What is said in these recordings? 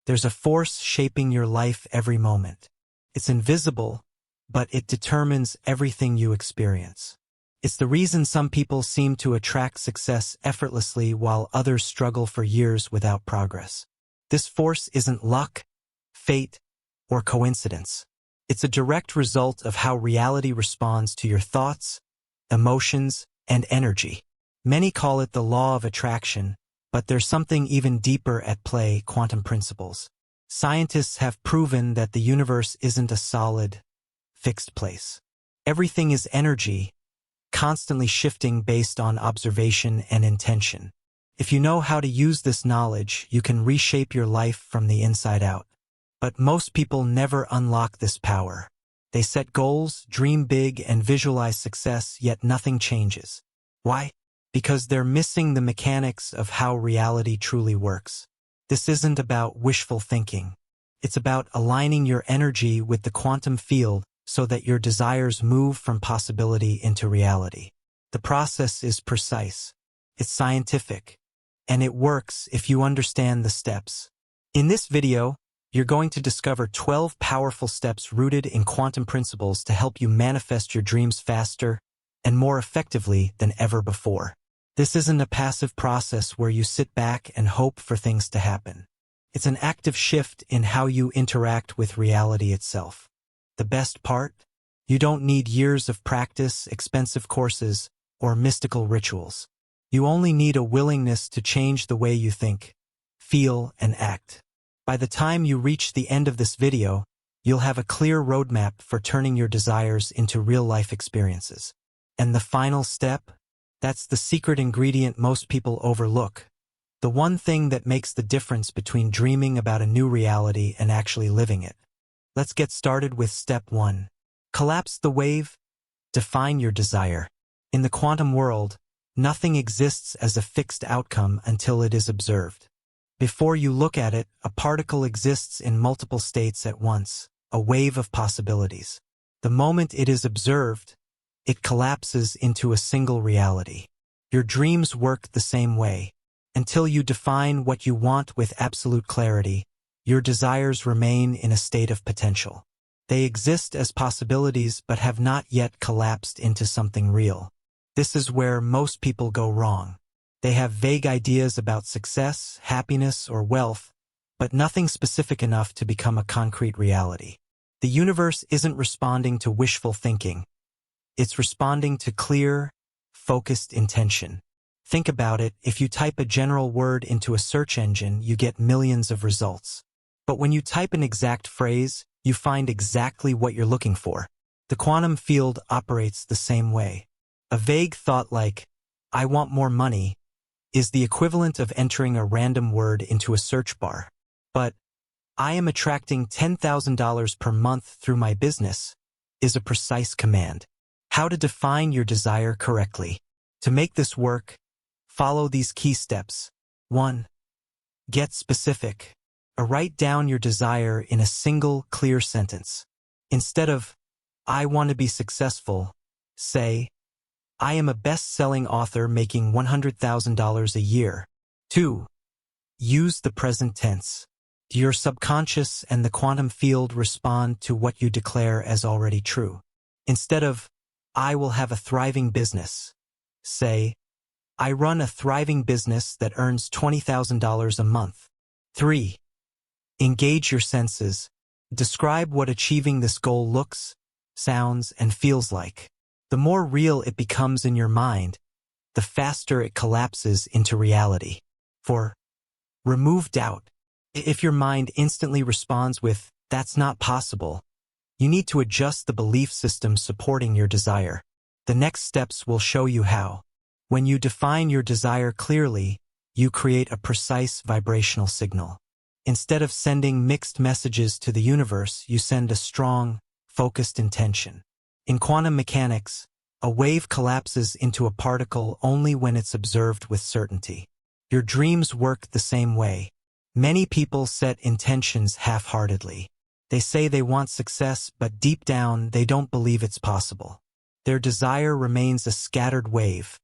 There's a force shaping your life every moment. It's invisible, but it determines everything you experience. It's the reason some people seem to attract success effortlessly while others struggle for years without progress. This force isn't luck, fate, or coincidence. It's a direct result of how reality responds to your thoughts, emotions, and energy. Many call it the law of attraction, but there's something even deeper at play: quantum principles. Scientists have proven that the universe isn't a solid, fixed place. Everything is energy, constantly shifting based on observation and intention. If you know how to use this knowledge, you can reshape your life from the inside out. But most people never unlock this power. They set goals, dream big, and visualize success, yet nothing changes. Why? Because they're missing the mechanics of how reality truly works. This isn't about wishful thinking. It's about aligning your energy with the quantum field so that your desires move from possibility into reality. The process is precise. It's scientific. And it works if you understand the steps. In this video, you're going to discover 12 powerful steps rooted in quantum principles to help you manifest your dreams faster and more effectively than ever before. This isn't a passive process where you sit back and hope for things to happen. It's an active shift in how you interact with reality itself. The best part? You don't need years of practice, expensive courses, or mystical rituals. You only need a willingness to change the way you think, feel, and act. By the time you reach the end of this video, you'll have a clear roadmap for turning your desires into real-life experiences. And the final step? That's the secret ingredient most people overlook. The one thing that makes the difference between dreaming about a new reality and actually living it. Let's get started with step 1. Collapse the wave. Define your desire. In the quantum world, nothing exists as a fixed outcome until it is observed. Before you look at it, a particle exists in multiple states at once, a wave of possibilities. The moment it is observed, it collapses into a single reality. Your dreams work the same way. Until you define what you want with absolute clarity, your desires remain in a state of potential. They exist as possibilities but have not yet collapsed into something real. This is where most people go wrong. They have vague ideas about success, happiness, or wealth, but nothing specific enough to become a concrete reality. The universe isn't responding to wishful thinking. It's responding to clear, focused intention. Think about it. If you type a general word into a search engine, you get millions of results. But when you type an exact phrase, you find exactly what you're looking for. The quantum field operates the same way. A vague thought like, "I want more money," is the equivalent of entering a random word into a search bar. But, "I am attracting $10,000 per month through my business," is a precise command. How to define your desire correctly. To make this work, follow these key steps. 1. Get specific. Write down your desire in a single, clear sentence. Instead of, "I want to be successful," say, "I am a best-selling author making $100,000 a year." 2. Use the present tense. Your subconscious and the quantum field respond to what you declare as already true. Instead of, "I will have a thriving business," say, "I run a thriving business that earns $20,000 a month." 3. Engage your senses. Describe what achieving this goal looks, sounds, and feels like. The more real it becomes in your mind, the faster it collapses into reality. 4. Remove doubt. If your mind instantly responds with, "That's not possible," you need to adjust the belief system supporting your desire. The next steps will show you how. When you define your desire clearly, you create a precise vibrational signal. Instead of sending mixed messages to the universe, you send a strong, focused intention. In quantum mechanics, a wave collapses into a particle only when it's observed with certainty. Your dreams work the same way. Many people set intentions half-heartedly. They say they want success, but deep down they don't believe it's possible. Their desire remains a scattered wave,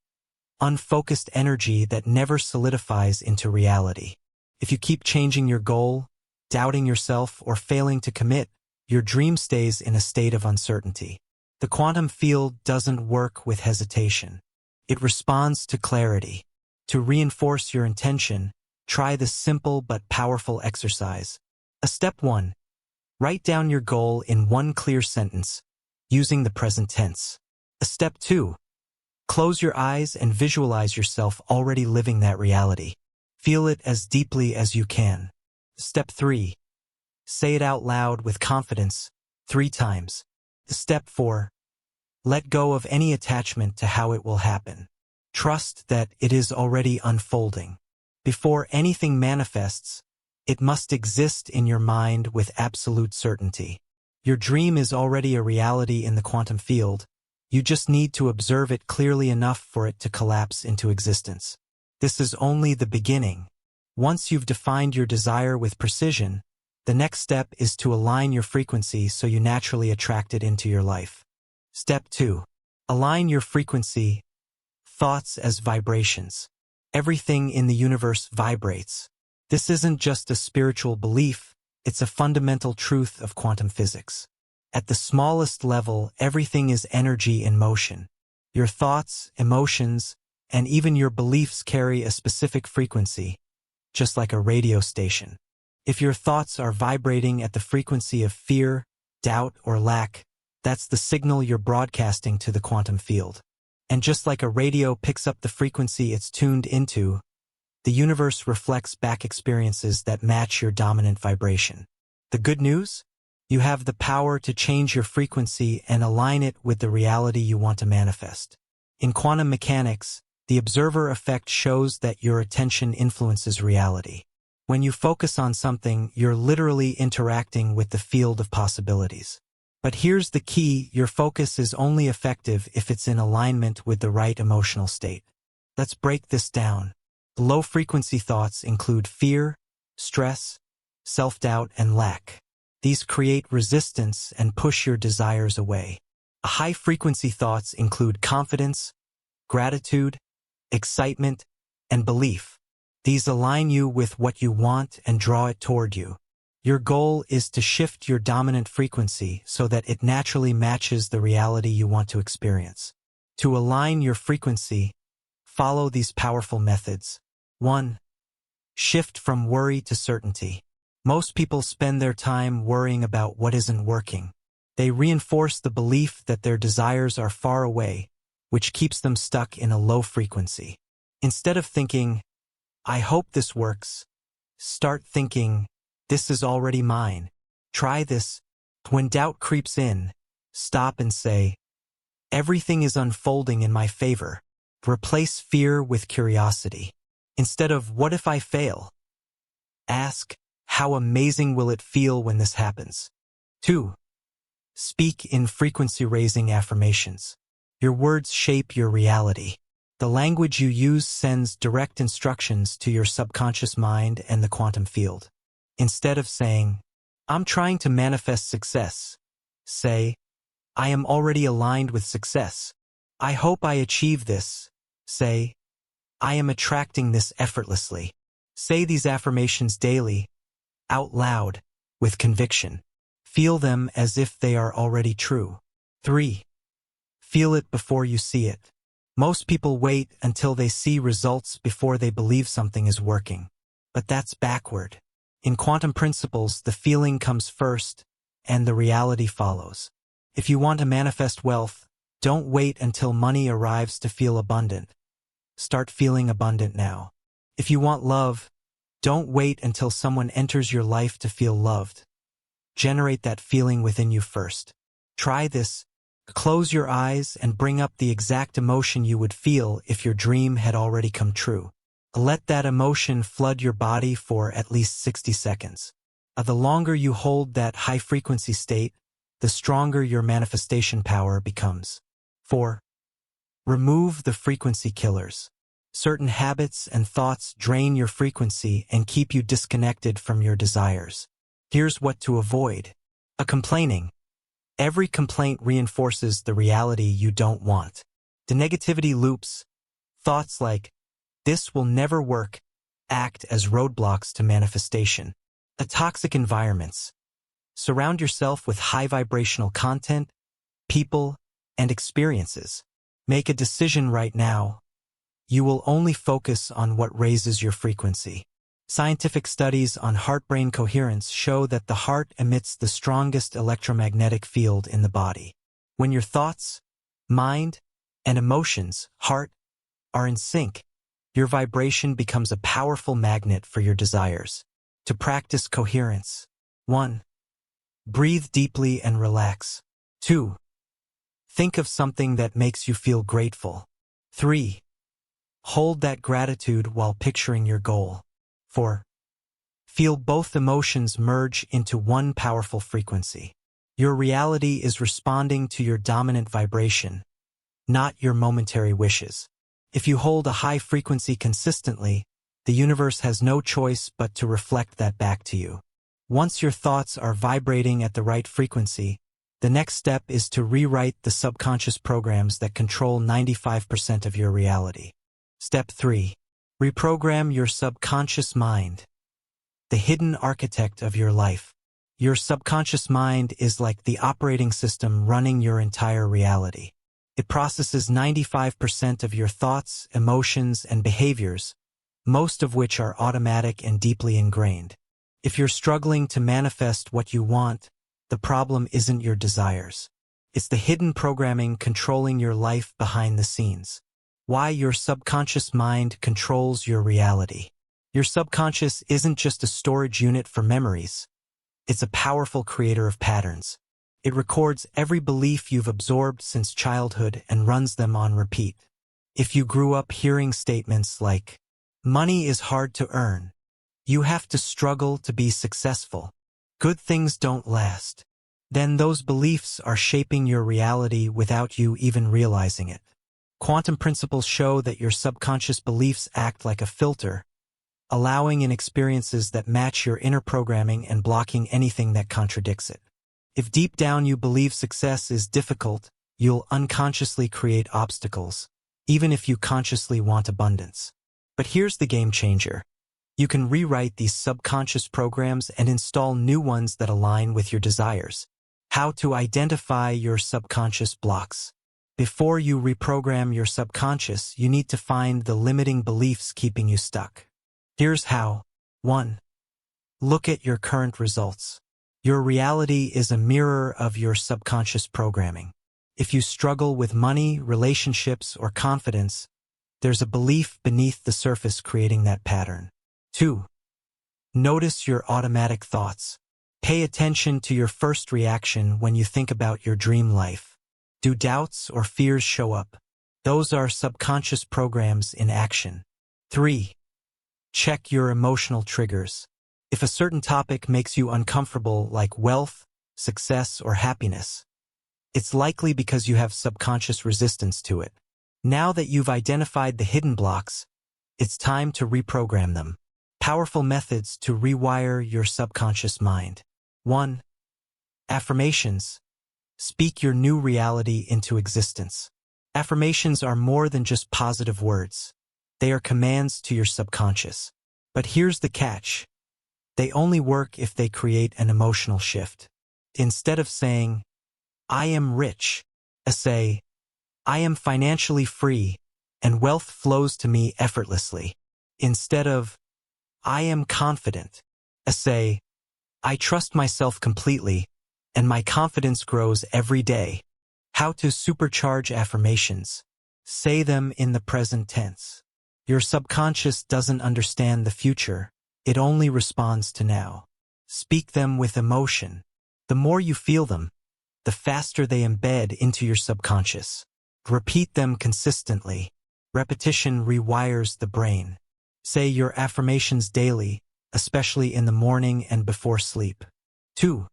unfocused energy that never solidifies into reality. If you keep changing your goal, doubting yourself, or failing to commit, your dream stays in a state of uncertainty. The quantum field doesn't work with hesitation. It responds to clarity. To reinforce your intention, try this simple but powerful exercise. Step 1. Write down your goal in one clear sentence, using the present tense. Step 2. Close your eyes and visualize yourself already living that reality. Feel it as deeply as you can. Step 3. Say it out loud with confidence 3 times. Step 4. Let go of any attachment to how it will happen. Trust that it is already unfolding. Before anything manifests, it must exist in your mind with absolute certainty. Your dream is already a reality in the quantum field. You just need to observe it clearly enough for it to collapse into existence. This is only the beginning. Once you've defined your desire with precision, the next step is to align your frequency so you naturally attract it into your life. Step 2. Align your frequency. Thoughts as vibrations. Everything in the universe vibrates. This isn't just a spiritual belief, it's a fundamental truth of quantum physics. At the smallest level, everything is energy in motion. Your thoughts, emotions, and even your beliefs carry a specific frequency, just like a radio station. If your thoughts are vibrating at the frequency of fear, doubt, or lack, that's the signal you're broadcasting to the quantum field. And just like a radio picks up the frequency it's tuned into, the universe reflects back experiences that match your dominant vibration. The good news? You have the power to change your frequency and align it with the reality you want to manifest. In quantum mechanics, the observer effect shows that your attention influences reality. When you focus on something, you're literally interacting with the field of possibilities. But here's the key: your focus is only effective if it's in alignment with the right emotional state. Let's break this down. Low-frequency thoughts include fear, stress, self-doubt, and lack. These create resistance and push your desires away. High-frequency thoughts include confidence, gratitude, excitement, and belief. These align you with what you want and draw it toward you. Your goal is to shift your dominant frequency so that it naturally matches the reality you want to experience. To align your frequency, follow these powerful methods. 1. Shift from worry to certainty. Most people spend their time worrying about what isn't working. They reinforce the belief that their desires are far away, which keeps them stuck in a low frequency. Instead of thinking, "I hope this works," start thinking, "This is already mine. Try this." When doubt creeps in, stop and say, "Everything is unfolding in my favor." Replace fear with curiosity. Instead of "What if I fail?" ask, "How amazing will it feel when this happens?" 2. Speak in frequency-raising affirmations. Your words shape your reality. The language you use sends direct instructions to your subconscious mind and the quantum field. Instead of saying, "I'm trying to manifest success," say, "I am already aligned with success. I hope I achieve this." Say, "I am attracting this effortlessly." Say these affirmations daily, out loud, with conviction. Feel them as if they are already true. 3. Feel it before you see it. Most people wait until they see results before they believe something is working. But that's backward. In quantum principles, the feeling comes first, and the reality follows. If you want to manifest wealth, don't wait until money arrives to feel abundant. Start feeling abundant now. If you want love, don't wait until someone enters your life to feel loved. Generate that feeling within you first. Try this. Close your eyes and bring up the exact emotion you would feel if your dream had already come true. Let that emotion flood your body for at least 60 seconds. The longer you hold that high-frequency state, the stronger your manifestation power becomes. 4. Remove the frequency killers. Certain habits and thoughts drain your frequency and keep you disconnected from your desires. Here's what to avoid. Complaining. Every complaint reinforces the reality you don't want. The negativity loops. Thoughts like, "This will never work," act as roadblocks to manifestation. The toxic environments. Surround yourself with high vibrational content, people, and experiences. Make a decision right now. You will only focus on what raises your frequency. Scientific studies on heart-brain coherence show that the heart emits the strongest electromagnetic field in the body. When your thoughts, mind, and emotions, heart, are in sync, your vibration becomes a powerful magnet for your desires. To practice coherence. 1. Breathe deeply and relax. 2. Think of something that makes you feel grateful. 3. Hold that gratitude while picturing your goal. 4. Feel both emotions merge into one powerful frequency. Your reality is responding to your dominant vibration, not your momentary wishes. If you hold a high frequency consistently, the universe has no choice but to reflect that back to you. Once your thoughts are vibrating at the right frequency, the next step is to rewrite the subconscious programs that control 95% of your reality. Step 3. Reprogram your subconscious mind. The hidden architect of your life. Your subconscious mind is like the operating system running your entire reality. It processes 95% of your thoughts, emotions, and behaviors, most of which are automatic and deeply ingrained. If you're struggling to manifest what you want, the problem isn't your desires. It's the hidden programming controlling your life behind the scenes. Why your subconscious mind controls your reality. Your subconscious isn't just a storage unit for memories. It's a powerful creator of patterns. It records every belief you've absorbed since childhood and runs them on repeat. If you grew up hearing statements like, "Money is hard to earn," "You have to struggle to be successful," "Good things don't last," then those beliefs are shaping your reality without you even realizing it. Quantum principles show that your subconscious beliefs act like a filter, allowing in experiences that match your inner programming and blocking anything that contradicts it. If deep down you believe success is difficult, you'll unconsciously create obstacles, even if you consciously want abundance. But here's the game changer. You can rewrite these subconscious programs and install new ones that align with your desires. How to identify your subconscious blocks. Before you reprogram your subconscious, you need to find the limiting beliefs keeping you stuck. Here's how. 1. Look at your current results. Your reality is a mirror of your subconscious programming. If you struggle with money, relationships, or confidence, there's a belief beneath the surface creating that pattern. 2. Notice your automatic thoughts. Pay attention to your first reaction when you think about your dream life. Do doubts or fears show up? Those are subconscious programs in action. 3. Check your emotional triggers. If a certain topic makes you uncomfortable, like wealth, success, or happiness, it's likely because you have subconscious resistance to it. Now that you've identified the hidden blocks, it's time to reprogram them. Powerful methods to rewire your subconscious mind. 1. Affirmations. Speak your new reality into existence. Affirmations are more than just positive words. They are commands to your subconscious. But here's the catch. They only work if they create an emotional shift. Instead of saying, "I am rich," say, "I am financially free, and wealth flows to me effortlessly." Instead of, "I am confident," say, "I trust myself completely, and my confidence grows every day." How to supercharge affirmations. Say them in the present tense. Your subconscious doesn't understand the future. It only responds to now. Speak them with emotion. The more you feel them, the faster they embed into your subconscious. Repeat them consistently. Repetition rewires the brain. Say your affirmations daily, especially in the morning and before sleep. 2.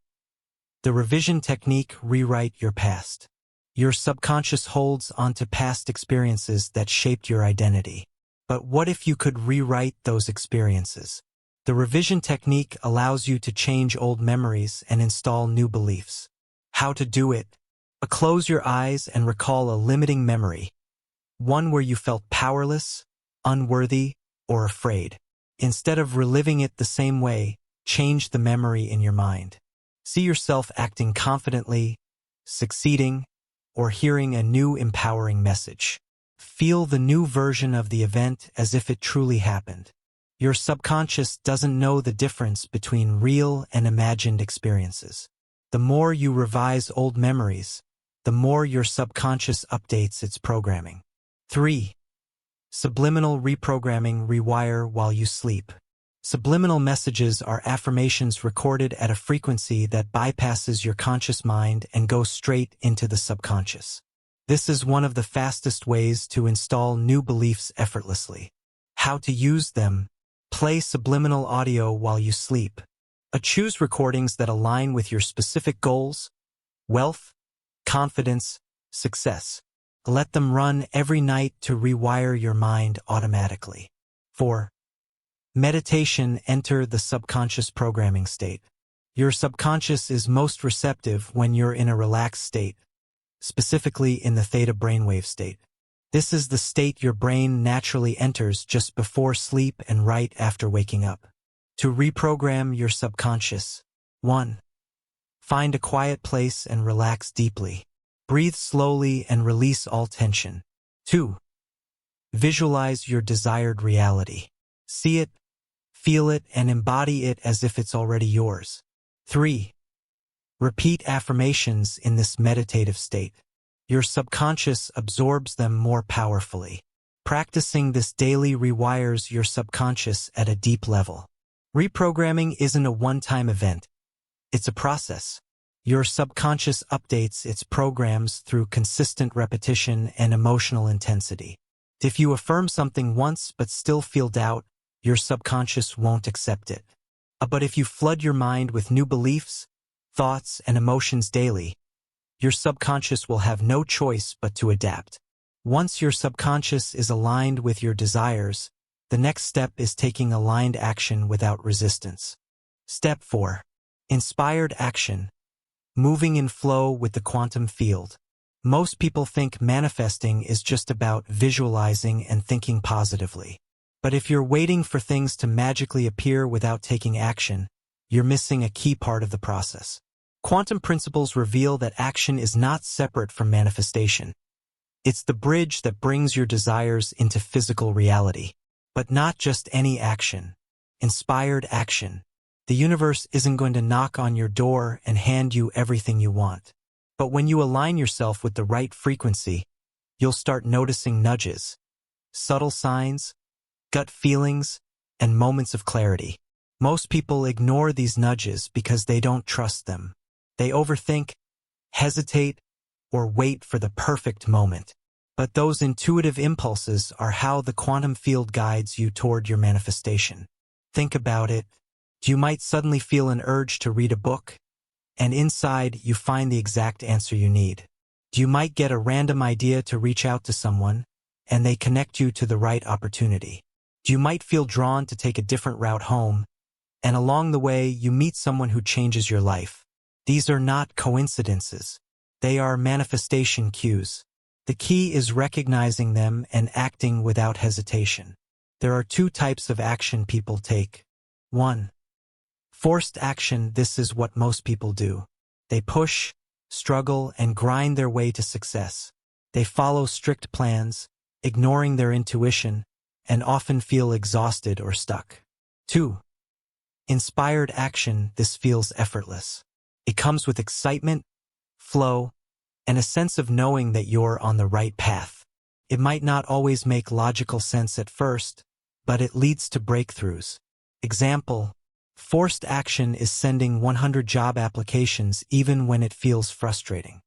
The revision technique. Rewrite your past. Your subconscious holds onto past experiences that shaped your identity. But what if you could rewrite those experiences? The revision technique allows you to change old memories and install new beliefs. How to do it? Close your eyes and recall a limiting memory. One where you felt powerless, unworthy, or afraid. Instead of reliving it the same way, change the memory in your mind. See yourself acting confidently, succeeding, or hearing a new empowering message. Feel the new version of the event as if it truly happened. Your subconscious doesn't know the difference between real and imagined experiences. The more you revise old memories, the more your subconscious updates its programming. 3. Subliminal reprogramming. Rewire while you sleep. Subliminal messages are affirmations recorded at a frequency that bypasses your conscious mind and goes straight into the subconscious. This is one of the fastest ways to install new beliefs effortlessly. How to use them. Play subliminal audio while you sleep. Choose recordings that align with your specific goals, wealth, confidence, success. Let them run every night to rewire your mind automatically. 4. Meditation. Enter the subconscious programming state. Your subconscious is most receptive when you're in a relaxed state, specifically in the theta brainwave state. This is the state your brain naturally enters just before sleep and right after waking up. To reprogram your subconscious. 1. Find a quiet place and relax deeply. Breathe slowly and release all tension. 2. Visualize your desired reality. See it, feel it, and embody it as if it's already yours. 3. Repeat affirmations in this meditative state. Your subconscious absorbs them more powerfully. Practicing this daily rewires your subconscious at a deep level. Reprogramming isn't a one-time event. It's a process. Your subconscious updates its programs through consistent repetition and emotional intensity. If you affirm something once but still feel doubt, your subconscious won't accept it. But if you flood your mind with new beliefs, thoughts, and emotions daily, your subconscious will have no choice but to adapt. Once your subconscious is aligned with your desires, the next step is taking aligned action without resistance. Step 4. Inspired action. Moving in flow with the quantum field. Most people think manifesting is just about visualizing and thinking positively. But if you're waiting for things to magically appear without taking action, you're missing a key part of the process. Quantum principles reveal that action is not separate from manifestation. It's the bridge that brings your desires into physical reality. But not just any action. Inspired action. The universe isn't going to knock on your door and hand you everything you want. But when you align yourself with the right frequency, you'll start noticing nudges, subtle signs, gut feelings, and moments of clarity. Most people ignore these nudges because they don't trust them. They overthink, hesitate, or wait for the perfect moment. But those intuitive impulses are how the quantum field guides you toward your manifestation. Think about it. You might suddenly feel an urge to read a book, and inside you find the exact answer you need. You might get a random idea to reach out to someone, and they connect you to the right opportunity. You might feel drawn to take a different route home, and along the way you meet someone who changes your life. These are not coincidences. They are manifestation cues. The key is recognizing them and acting without hesitation. There are 2 types of action people take. 1. Forced action. This is what most people do. They push, struggle, and grind their way to success. They follow strict plans, ignoring their intuition, and often feel exhausted or stuck. 2. Inspired action. This feels effortless. It comes with excitement, flow, and a sense of knowing that you're on the right path. It might not always make logical sense at first, but it leads to breakthroughs. Example: forced action is sending 100 job applications even when it feels frustrating.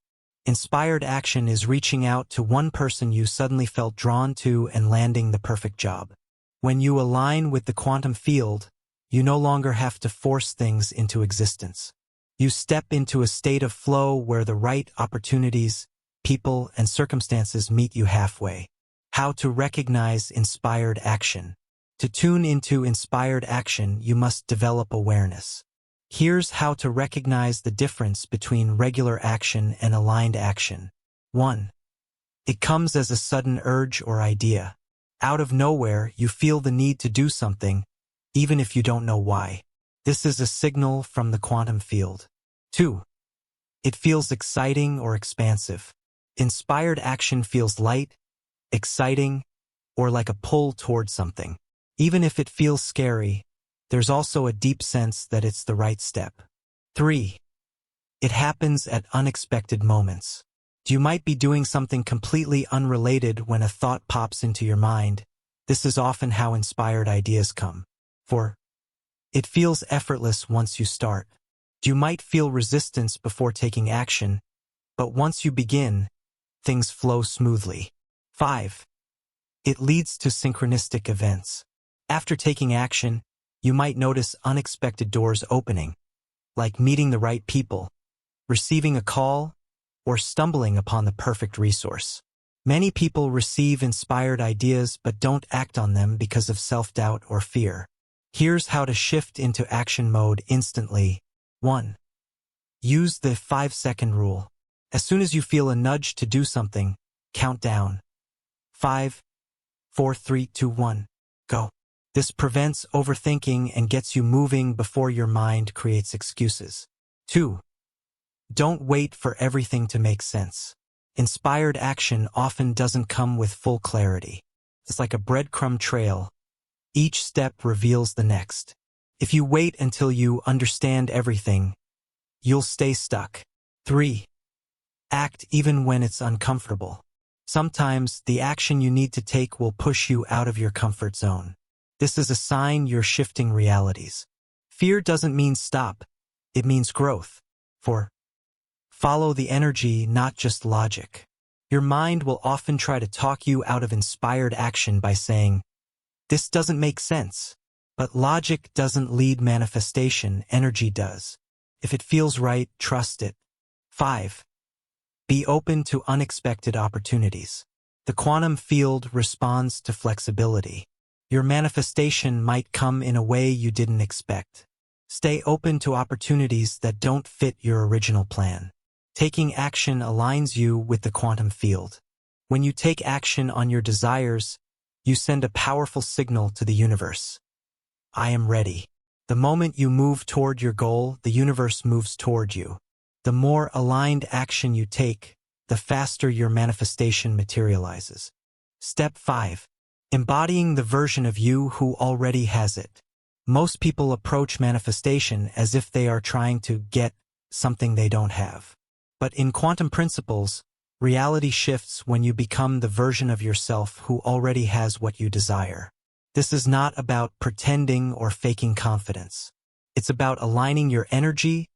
Inspired action is reaching out to one person you suddenly felt drawn to and landing the perfect job. When you align with the quantum field, you no longer have to force things into existence. You step into a state of flow where the right opportunities, people, and circumstances meet you halfway. How to recognize inspired action. To tune into inspired action, you must develop awareness. Here's how to recognize the difference between regular action and aligned action. 1. It comes as a sudden urge or idea. Out of nowhere, you feel the need to do something, even if you don't know why. This is a signal from the quantum field. 2. It feels exciting or expansive. Inspired action feels light, exciting, or like a pull toward something. Even if it feels scary, there's also a deep sense that it's the right step. 3. It happens at unexpected moments. You might be doing something completely unrelated when a thought pops into your mind. This is often how inspired ideas come. 4. It feels effortless once you start. You might feel resistance before taking action, but once you begin, things flow smoothly. 5. It leads to synchronistic events. After taking action, you might notice unexpected doors opening, like meeting the right people, receiving a call, or stumbling upon the perfect resource. Many people receive inspired ideas but don't act on them because of self-doubt or fear. Here's how to shift into action mode instantly. 1. Use the 5-second rule. As soon as you feel a nudge to do something, count down. 5, 4, 3, 2, 1, go. This prevents overthinking and gets you moving before your mind creates excuses. 2. Don't wait for everything to make sense. Inspired action often doesn't come with full clarity. It's like a breadcrumb trail. Each step reveals the next. If you wait until you understand everything, you'll stay stuck. 3. Act even when it's uncomfortable. Sometimes the action you need to take will push you out of your comfort zone. This is a sign you're shifting realities. Fear doesn't mean stop, it means growth. 4. Follow the energy, not just logic. Your mind will often try to talk you out of inspired action by saying, "This doesn't make sense." But logic doesn't lead manifestation, energy does. If it feels right, trust it. 5. Be open to unexpected opportunities. The quantum field responds to flexibility. Your manifestation might come in a way you didn't expect. Stay open to opportunities that don't fit your original plan. Taking action aligns you with the quantum field. When you take action on your desires, you send a powerful signal to the universe. I am ready. The moment you move toward your goal, the universe moves toward you. The more aligned action you take, the faster your manifestation materializes. Step 5. Embodying the version of you who already has it. Most people approach manifestation as if they are trying to get something they don't have. But in quantum principles, reality shifts when you become the version of yourself who already has what you desire. This is not about pretending or faking confidence. It's about aligning your energy,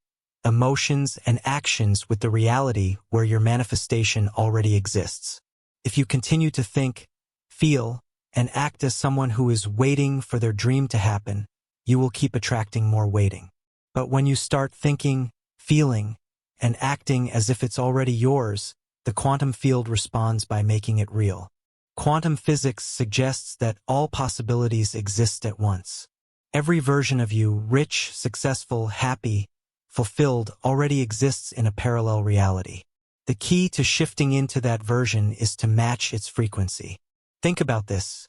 emotions, and actions with the reality where your manifestation already exists. If you continue to think, feel, and act as someone who is waiting for their dream to happen, you will keep attracting more waiting. But when you start thinking, feeling, and acting as if it's already yours, the quantum field responds by making it real. Quantum physics suggests that all possibilities exist at once. Every version of you, rich, successful, happy, fulfilled, already exists in a parallel reality. The key to shifting into that version is to match its frequency. Think about this.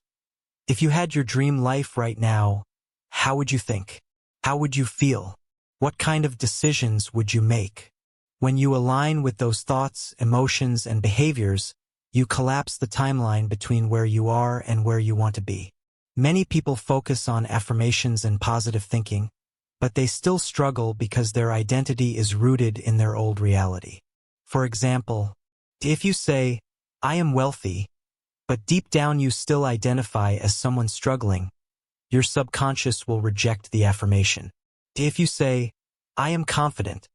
If you had your dream life right now, how would you think? How would you feel? What kind of decisions would you make? When you align with those thoughts, emotions, and behaviors, you collapse the timeline between where you are and where you want to be. Many people focus on affirmations and positive thinking, but they still struggle because their identity is rooted in their old reality. For example, if you say, "I am wealthy," but deep down you still identify as someone struggling, your subconscious will reject the affirmation. If you say, "I am confident,"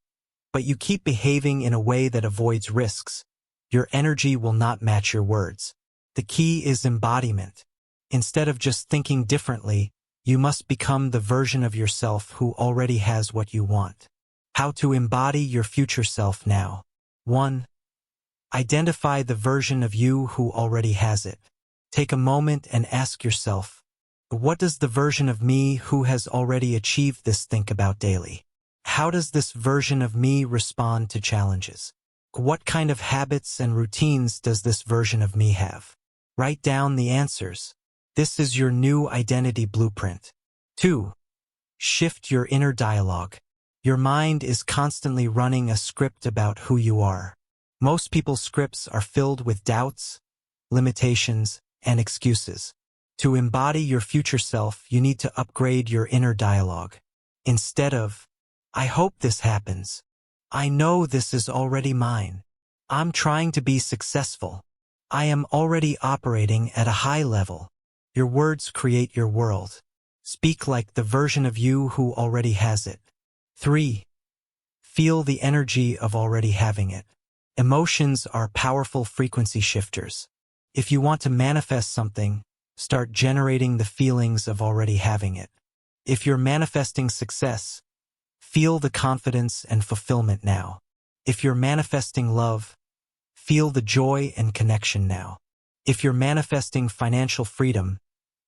but you keep behaving in a way that avoids risks, your energy will not match your words. The key is embodiment. Instead of just thinking differently, you must become the version of yourself who already has what you want. How to embody your future self now. 1. Identify the version of you who already has it. Take a moment and ask yourself, what does the version of me who has already achieved this think about daily? How does this version of me respond to challenges? What kind of habits and routines does this version of me have? Write down the answers. This is your new identity blueprint. 2. Shift your inner dialogue. Your mind is constantly running a script about who you are. Most people's scripts are filled with doubts, limitations, and excuses. To embody your future self, you need to upgrade your inner dialogue. Instead of, "I hope this happens," "I know this is already mine," "I'm trying to be successful," "I am already operating at a high level." Your words create your world. Speak like the version of you who already has it. 3. Feel the energy of already having it. Emotions are powerful frequency shifters. If you want to manifest something, start generating the feelings of already having it. If you're manifesting success, feel the confidence and fulfillment now. If you're manifesting love, feel the joy and connection now. If you're manifesting financial freedom,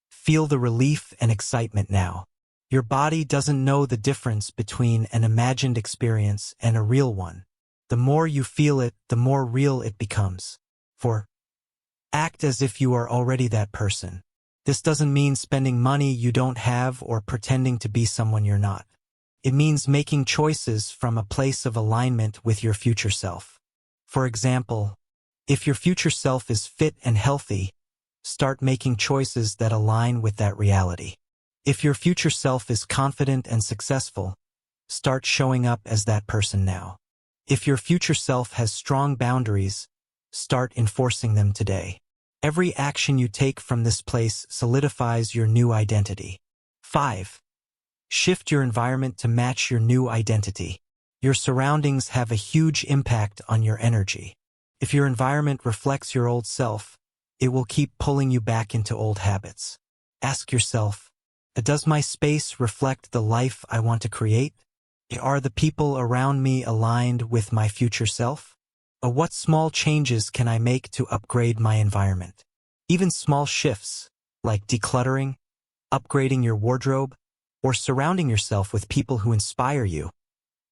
feel the relief and excitement now. Your body doesn't know the difference between an imagined experience and a real one. The more you feel it, the more real it becomes. 4. Act as if you are already that person. This doesn't mean spending money you don't have or pretending to be someone you're not. It means making choices from a place of alignment with your future self. For example, if your future self is fit and healthy, start making choices that align with that reality. If your future self is confident and successful, start showing up as that person now. If your future self has strong boundaries, start enforcing them today. Every action you take from this place solidifies your new identity. 5. Shift your environment to match your new identity. Your surroundings have a huge impact on your energy. If your environment reflects your old self, it will keep pulling you back into old habits. Ask yourself, does my space reflect the life I want to create? Are the people around me aligned with my future self? What small changes can I make to upgrade my environment? Even small shifts, like decluttering, upgrading your wardrobe, or surrounding yourself with people who inspire you,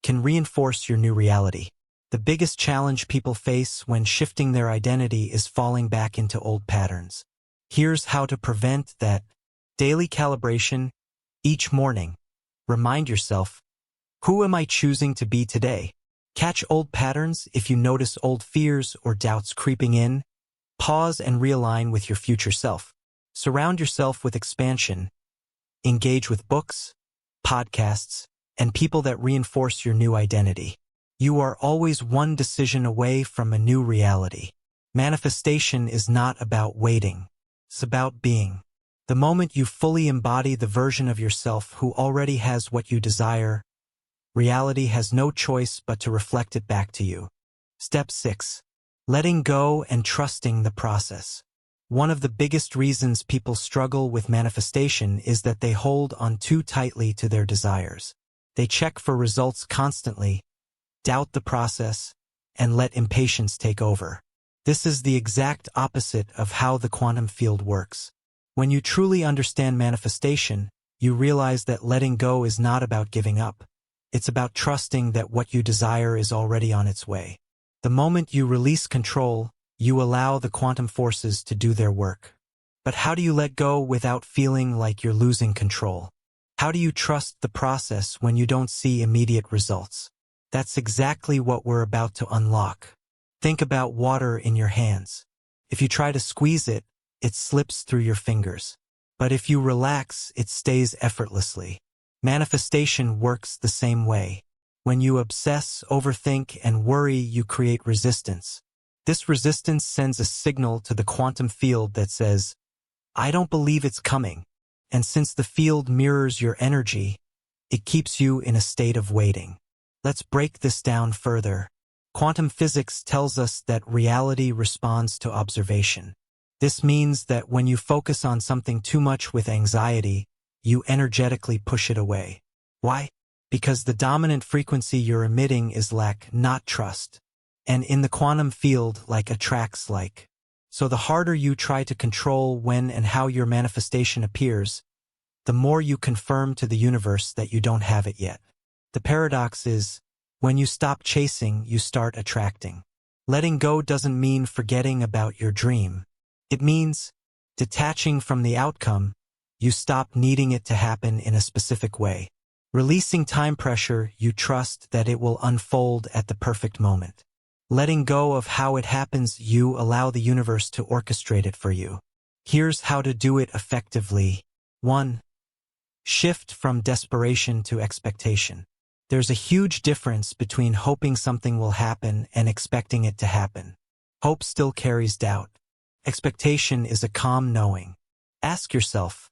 can reinforce your new reality. The biggest challenge people face when shifting their identity is falling back into old patterns. Here's how to prevent that. Daily calibration. Each morning, remind yourself, who am I choosing to be today? Catch old patterns. If you notice old fears or doubts creeping in, pause and realign with your future self. Surround yourself with expansion. Engage with books, podcasts, and people that reinforce your new identity. You are always one decision away from a new reality. Manifestation is not about waiting. It's about being. The moment you fully embody the version of yourself who already has what you desire, reality has no choice but to reflect it back to you. Step 6. Letting go and trusting the process. One of the biggest reasons people struggle with manifestation is that they hold on too tightly to their desires. They check for results constantly, doubt the process, and let impatience take over. This is the exact opposite of how the quantum field works. When you truly understand manifestation, you realize that letting go is not about giving up. It's about trusting that what you desire is already on its way. The moment you release control, you allow the quantum forces to do their work. But how do you let go without feeling like you're losing control? How do you trust the process when you don't see immediate results? That's exactly what we're about to unlock. Think about water in your hands. If you try to squeeze it, it slips through your fingers. But if you relax, it stays effortlessly. Manifestation works the same way. When you obsess, overthink, and worry, you create resistance. This resistance sends a signal to the quantum field that says, "I don't believe it's coming." And since the field mirrors your energy, it keeps you in a state of waiting. Let's break this down further. Quantum physics tells us that reality responds to observation. This means that when you focus on something too much with anxiety, you energetically push it away. Why? Because the dominant frequency you're emitting is lack, not trust. And in the quantum field, like attracts like. So the harder you try to control when and how your manifestation appears, the more you confirm to the universe that you don't have it yet. The paradox is, when you stop chasing, you start attracting. Letting go doesn't mean forgetting about your dream. It means detaching from the outcome. You stop needing it to happen in a specific way. Releasing time pressure, you trust that it will unfold at the perfect moment. Letting go of how it happens, you allow the universe to orchestrate it for you. Here's how to do it effectively. 1. Shift from desperation to expectation. There's a huge difference between hoping something will happen and expecting it to happen. Hope still carries doubt. Expectation is a calm knowing. Ask yourself,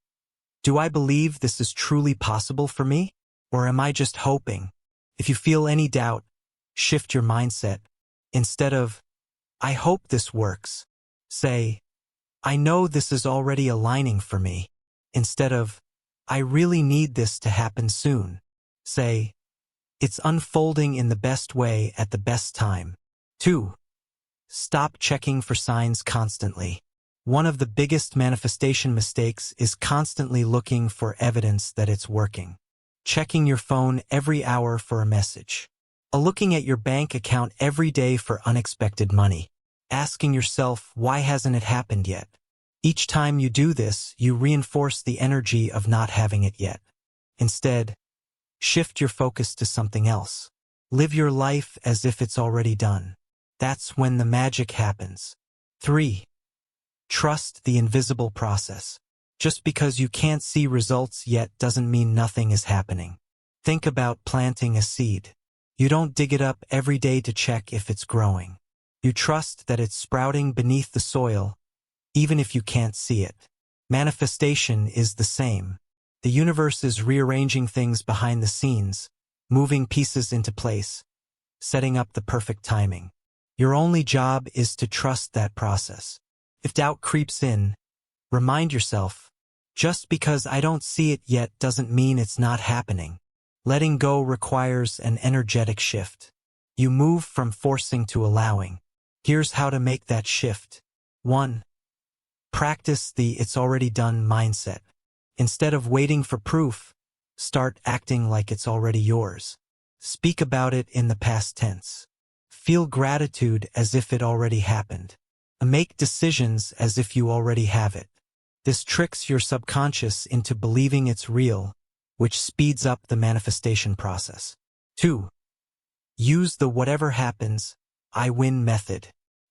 do I believe this is truly possible for me? Or am I just hoping? If you feel any doubt, shift your mindset. Instead of, I hope this works, say, I know this is already aligning for me. Instead of, I really need this to happen soon, say, it's unfolding in the best way at the best time. 2. Stop checking for signs constantly. One of the biggest manifestation mistakes is constantly looking for evidence that it's working. Checking your phone every hour for a message. Looking at your bank account every day for unexpected money. Asking yourself, why hasn't it happened yet? Each time you do this, you reinforce the energy of not having it yet. Instead, shift your focus to something else. Live your life as if it's already done. That's when the magic happens. 3. Trust the invisible process. Just because you can't see results yet doesn't mean nothing is happening. Think about planting a seed. You don't dig it up every day to check if it's growing. You trust that it's sprouting beneath the soil, even if you can't see it. Manifestation is the same. The universe is rearranging things behind the scenes, moving pieces into place, setting up the perfect timing. Your only job is to trust that process. If doubt creeps in, remind yourself, just because I don't see it yet doesn't mean it's not happening. Letting go requires an energetic shift. You move from forcing to allowing. Here's how to make that shift. 1. Practice the it's already done mindset. Instead of waiting for proof, start acting like it's already yours. Speak about it in the past tense. Feel gratitude as if it already happened. Make decisions as if you already have it. This tricks your subconscious into believing it's real, which speeds up the manifestation process. 2. Use the whatever happens, I win method.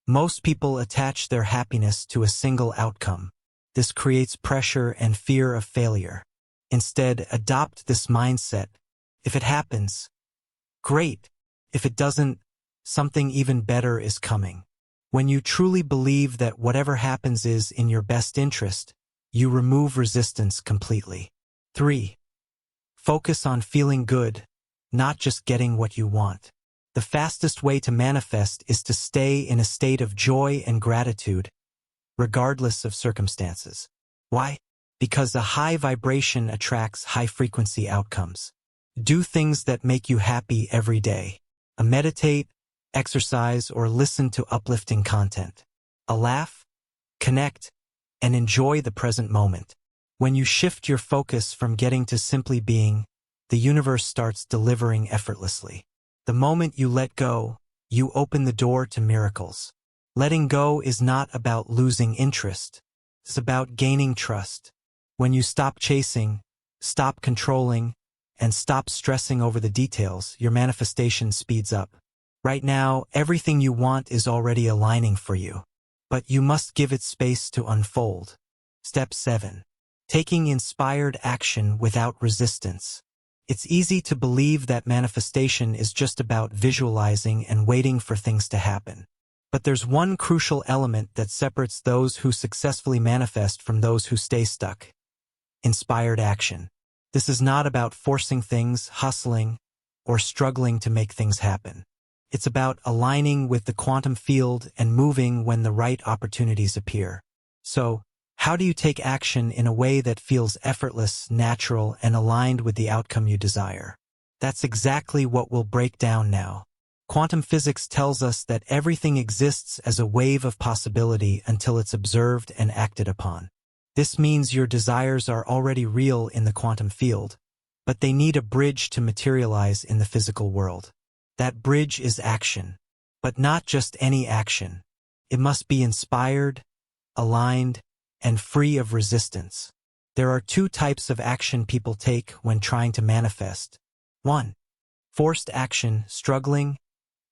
Most people attach their happiness to a single outcome. This creates pressure and fear of failure. Instead, adopt this mindset. If it happens, great. If it doesn't, something even better is coming. When you truly believe that whatever happens is in your best interest, you remove resistance completely. 3. Focus on feeling good, not just getting what you want. The fastest way to manifest is to stay in a state of joy and gratitude, regardless of circumstances. Why? Because a high vibration attracts high-frequency outcomes. Do things that make you happy every day. Meditate, exercise, or listen to uplifting content. Laugh, connect, and enjoy the present moment. When you shift your focus from getting to simply being, the universe starts delivering effortlessly. The moment you let go, you open the door to miracles. Letting go is not about losing interest. It's about gaining trust. When you stop chasing, stop controlling, and stop stressing over the details, your manifestation speeds up. Right now, everything you want is already aligning for you. But you must give it space to unfold. Step 7. Taking inspired action without resistance. It's easy to believe that manifestation is just about visualizing and waiting for things to happen. But there's one crucial element that separates those who successfully manifest from those who stay stuck. Inspired action. This is not about forcing things, hustling, or struggling to make things happen. It's about aligning with the quantum field and moving when the right opportunities appear. So, how do you take action in a way that feels effortless, natural, and aligned with the outcome you desire? That's exactly what we'll break down now. Quantum physics tells us that everything exists as a wave of possibility until it's observed and acted upon. This means your desires are already real in the quantum field, but they need a bridge to materialize in the physical world. That bridge is action, but not just any action. It must be inspired, aligned, and free of resistance. There are two types of action people take when trying to manifest: 1. Forced action, struggling,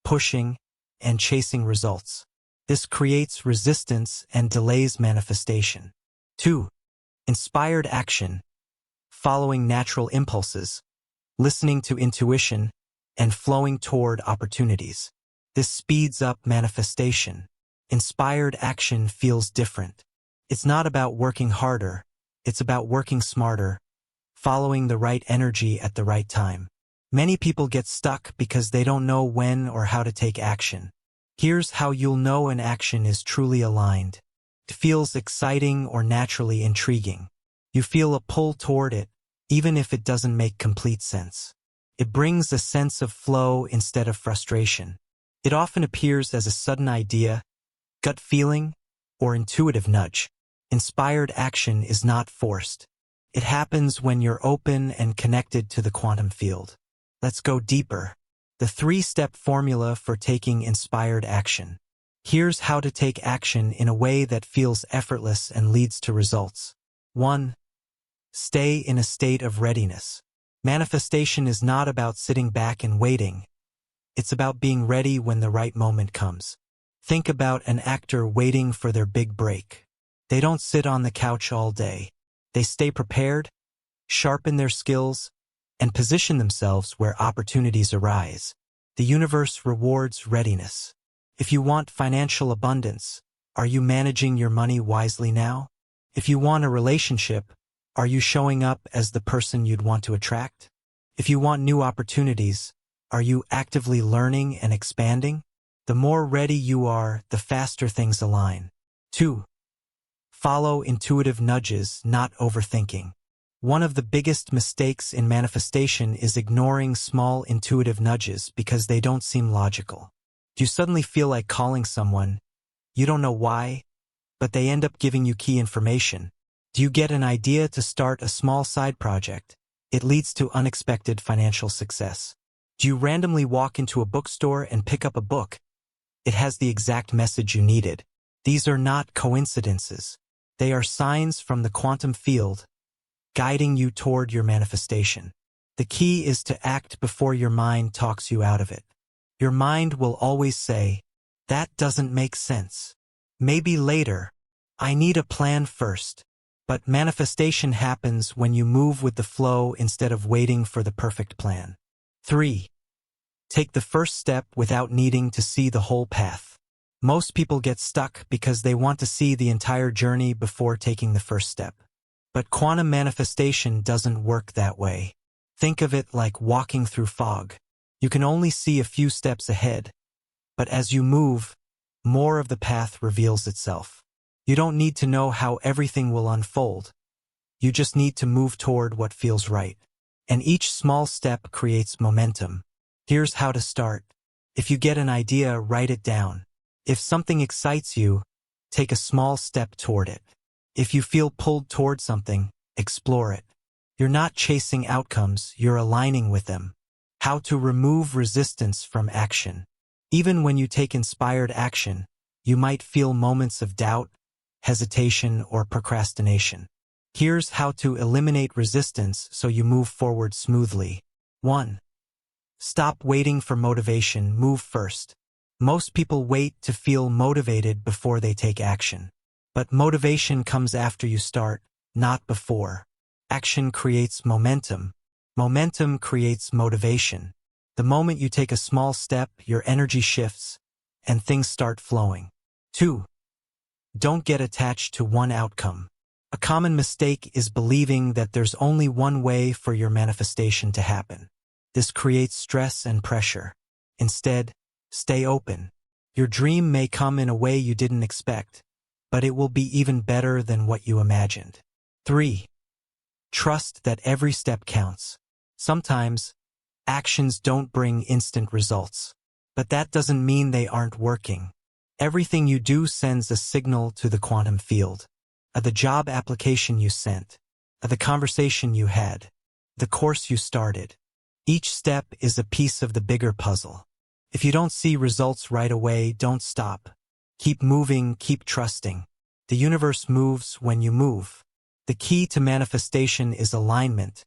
pushing, and chasing results. This creates resistance and delays manifestation. 2. Inspired action, following natural impulses, listening to intuition, and flowing toward opportunities. This speeds up manifestation. Inspired action feels different. It's not about working harder, it's about working smarter, following the right energy at the right time. Many people get stuck because they don't know when or how to take action. Here's how you'll know an action is truly aligned. It feels exciting or naturally intriguing. You feel a pull toward it, even if it doesn't make complete sense. It brings a sense of flow instead of frustration. It often appears as a sudden idea, gut feeling, or intuitive nudge. Inspired action is not forced. It happens when you're open and connected to the quantum field. Let's go deeper. The 3-step formula for taking inspired action. Here's how to take action in a way that feels effortless and leads to results. 1. Stay in a state of readiness. Manifestation is not about sitting back and waiting. It's about being ready when the right moment comes. Think about an actor waiting for their big break. They don't sit on the couch all day. They stay prepared, sharpen their skills, and position themselves where opportunities arise. The universe rewards readiness. If you want financial abundance, are you managing your money wisely now? If you want a relationship, are you showing up as the person you'd want to attract? If you want new opportunities, are you actively learning and expanding? The more ready you are, the faster things align. 2. Follow intuitive nudges, not overthinking. One of the biggest mistakes in manifestation is ignoring small intuitive nudges because they don't seem logical. You suddenly feel like calling someone. You don't know why, but they end up giving you key information. Do you get an idea to start a small side project? It leads to unexpected financial success. Do you randomly walk into a bookstore and pick up a book? It has the exact message you needed. These are not coincidences. They are signs from the quantum field, guiding you toward your manifestation. The key is to act before your mind talks you out of it. Your mind will always say, "That doesn't make sense. Maybe later. I need a plan first." But manifestation happens when you move with the flow instead of waiting for the perfect plan. 3. Take the first step without needing to see the whole path. Most people get stuck because they want to see the entire journey before taking the first step. But quantum manifestation doesn't work that way. Think of it like walking through fog. You can only see a few steps ahead, but as you move, more of the path reveals itself. You don't need to know how everything will unfold. You just need to move toward what feels right. And each small step creates momentum. Here's how to start. If you get an idea, write it down. If something excites you, take a small step toward it. If you feel pulled toward something, explore it. You're not chasing outcomes, you're aligning with them. How to remove resistance from action. Even when you take inspired action, you might feel moments of doubt, hesitation, or procrastination. Here's how to eliminate resistance so you move forward smoothly. 1. Stop waiting for motivation, move first. Most people wait to feel motivated before they take action. But motivation comes after you start, not before. Action creates momentum. Momentum creates motivation. The moment you take a small step, your energy shifts, and things start flowing. 2. Don't get attached to one outcome. A common mistake is believing that there's only one way for your manifestation to happen. This creates stress and pressure. Instead, stay open. Your dream may come in a way you didn't expect, but it will be even better than what you imagined. 3. Trust that every step counts. Sometimes, actions don't bring instant results, but that doesn't mean they aren't working. Everything you do sends a signal to the quantum field. The job application you sent, the conversation you had, the course you started. Each step is a piece of the bigger puzzle. If you don't see results right away, don't stop. Keep moving, keep trusting. The universe moves when you move. The key to manifestation is alignment,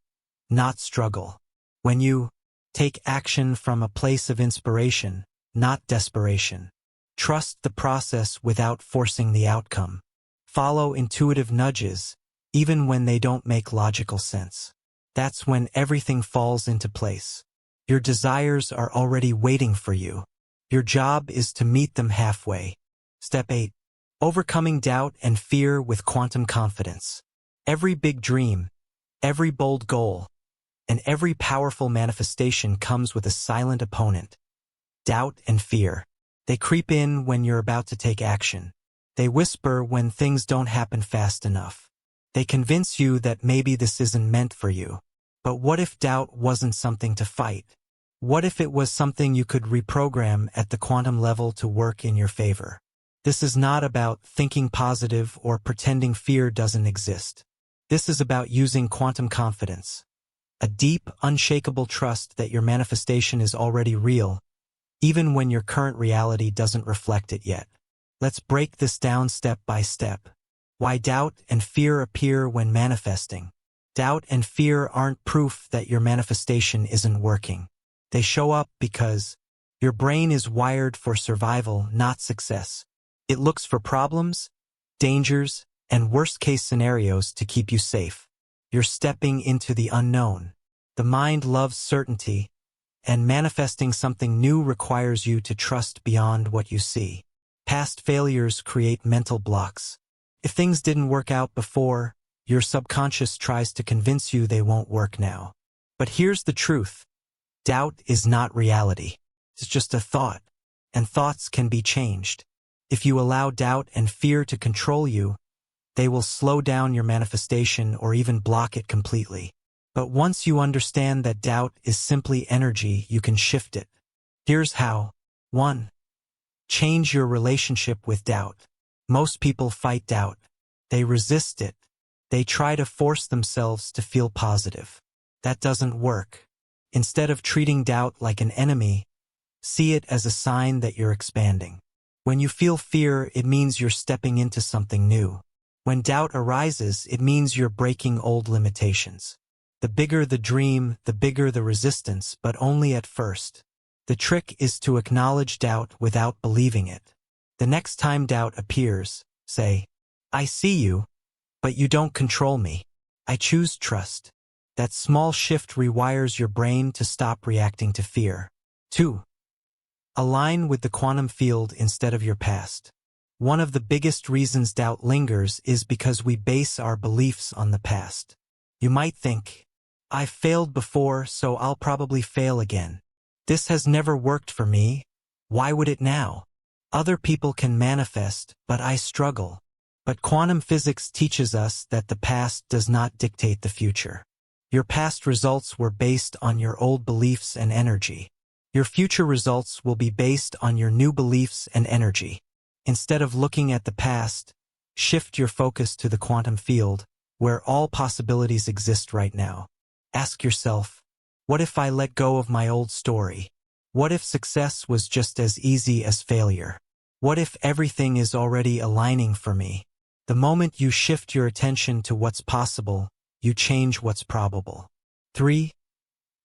not struggle. When you Take action from a place of inspiration, not desperation. Trust the process without forcing the outcome. Follow intuitive nudges, even when they don't make logical sense. That's when everything falls into place. Your desires are already waiting for you. Your job is to meet them halfway. Step 8. Overcoming doubt and fear with quantum confidence. Every big dream, every bold goal, and every powerful manifestation comes with a silent opponent. Doubt and fear. They creep in when you're about to take action. They whisper when things don't happen fast enough. They convince you that maybe this isn't meant for you. But what if doubt wasn't something to fight? What if it was something you could reprogram at the quantum level to work in your favor? This is not about thinking positive or pretending fear doesn't exist. This is about using quantum confidence. A deep, unshakable trust that your manifestation is already real, even when your current reality doesn't reflect it yet. Let's break this down step by step. Why doubt and fear appear when manifesting. Doubt and fear aren't proof that your manifestation isn't working. They show up because your brain is wired for survival, not success. It looks for problems, dangers, and worst-case scenarios to keep you safe. You're stepping into the unknown. The mind loves certainty, and manifesting something new requires you to trust beyond what you see. Past failures create mental blocks. If things didn't work out before, your subconscious tries to convince you they won't work now. But here's the truth. Doubt is not reality. It's just a thought, and thoughts can be changed. If you allow doubt and fear to control you, they will slow down your manifestation or even block it completely. But once you understand that doubt is simply energy, you can shift it. Here's how. 1. Change your relationship with doubt. Most people fight doubt. They resist it. They try to force themselves to feel positive. That doesn't work. Instead of treating doubt like an enemy, see it as a sign that you're expanding. When you feel fear, it means you're stepping into something new. When doubt arises, it means you're breaking old limitations. The bigger the dream, the bigger the resistance, but only at first. The trick is to acknowledge doubt without believing it. The next time doubt appears, say, I see you, but you don't control me. I choose trust. That small shift rewires your brain to stop reacting to fear. 2. Align with the quantum field instead of your past. One of the biggest reasons doubt lingers is because we base our beliefs on the past. You might think, I've failed before, so I'll probably fail again. This has never worked for me. Why would it now? Other people can manifest, but I struggle. But quantum physics teaches us that the past does not dictate the future. Your past results were based on your old beliefs and energy. Your future results will be based on your new beliefs and energy. Instead of looking at the past, shift your focus to the quantum field, where all possibilities exist right now. Ask yourself, what if I let go of my old story? What if success was just as easy as failure? What if everything is already aligning for me? The moment you shift your attention to what's possible, you change what's probable. 3.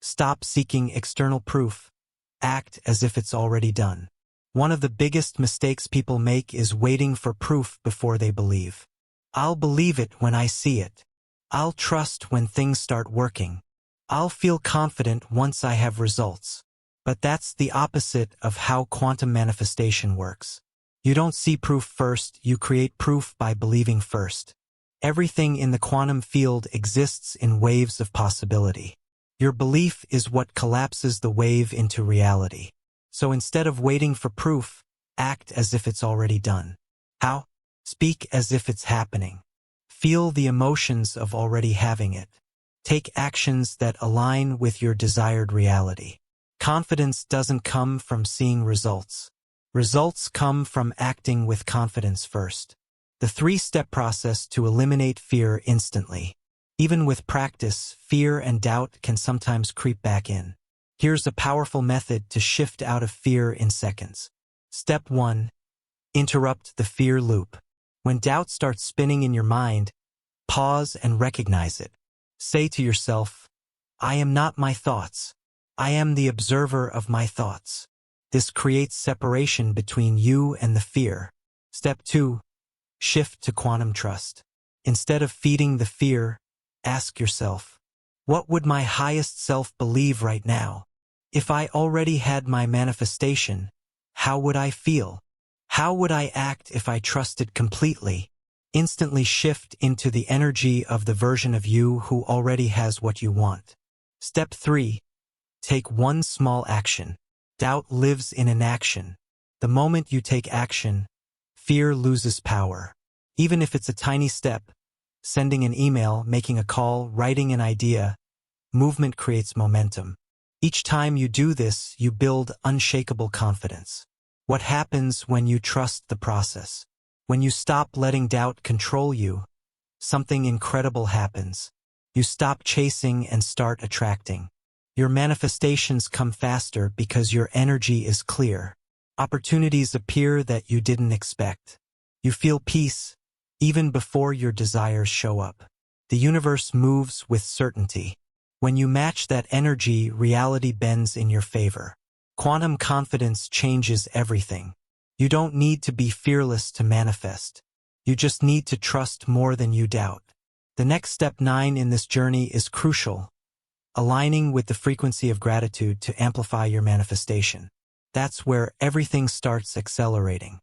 Stop seeking external proof. Act as if it's already done. One of the biggest mistakes people make is waiting for proof before they believe. I'll believe it when I see it. I'll trust when things start working. I'll feel confident once I have results. But that's the opposite of how quantum manifestation works. You don't see proof first, you create proof by believing first. Everything in the quantum field exists in waves of possibility. Your belief is what collapses the wave into reality. So instead of waiting for proof, act as if it's already done. How? Speak as if it's happening. Feel the emotions of already having it. Take actions that align with your desired reality. Confidence doesn't come from seeing results. Results come from acting with confidence first. The 3-step process to eliminate fear instantly. Even with practice, fear and doubt can sometimes creep back in. Here's a powerful method to shift out of fear in seconds. Step 1. Interrupt the fear loop. When doubt starts spinning in your mind, pause and recognize it. Say to yourself, I am not my thoughts. I am the observer of my thoughts. This creates separation between you and the fear. Step 2. Shift to quantum trust. Instead of feeding the fear, ask yourself, what would my highest self believe right now? If I already had my manifestation, how would I feel? How would I act if I trusted completely? Instantly shift into the energy of the version of you who already has what you want. Step 3. Take one small action. Doubt lives in inaction. The moment you take action, fear loses power. Even if it's a tiny step, sending an email, making a call, writing an idea, movement creates momentum. Each time you do this, you build unshakable confidence. What happens when you trust the process? When you stop letting doubt control you, something incredible happens. You stop chasing and start attracting. Your manifestations come faster because your energy is clear. Opportunities appear that you didn't expect. You feel peace, even before your desires show up. The universe moves with certainty. When you match that energy, reality bends in your favor. Quantum confidence changes everything. You don't need to be fearless to manifest. You just need to trust more than you doubt. The next step 9 in this journey is crucial. Aligning with the frequency of gratitude to amplify your manifestation. That's where everything starts accelerating.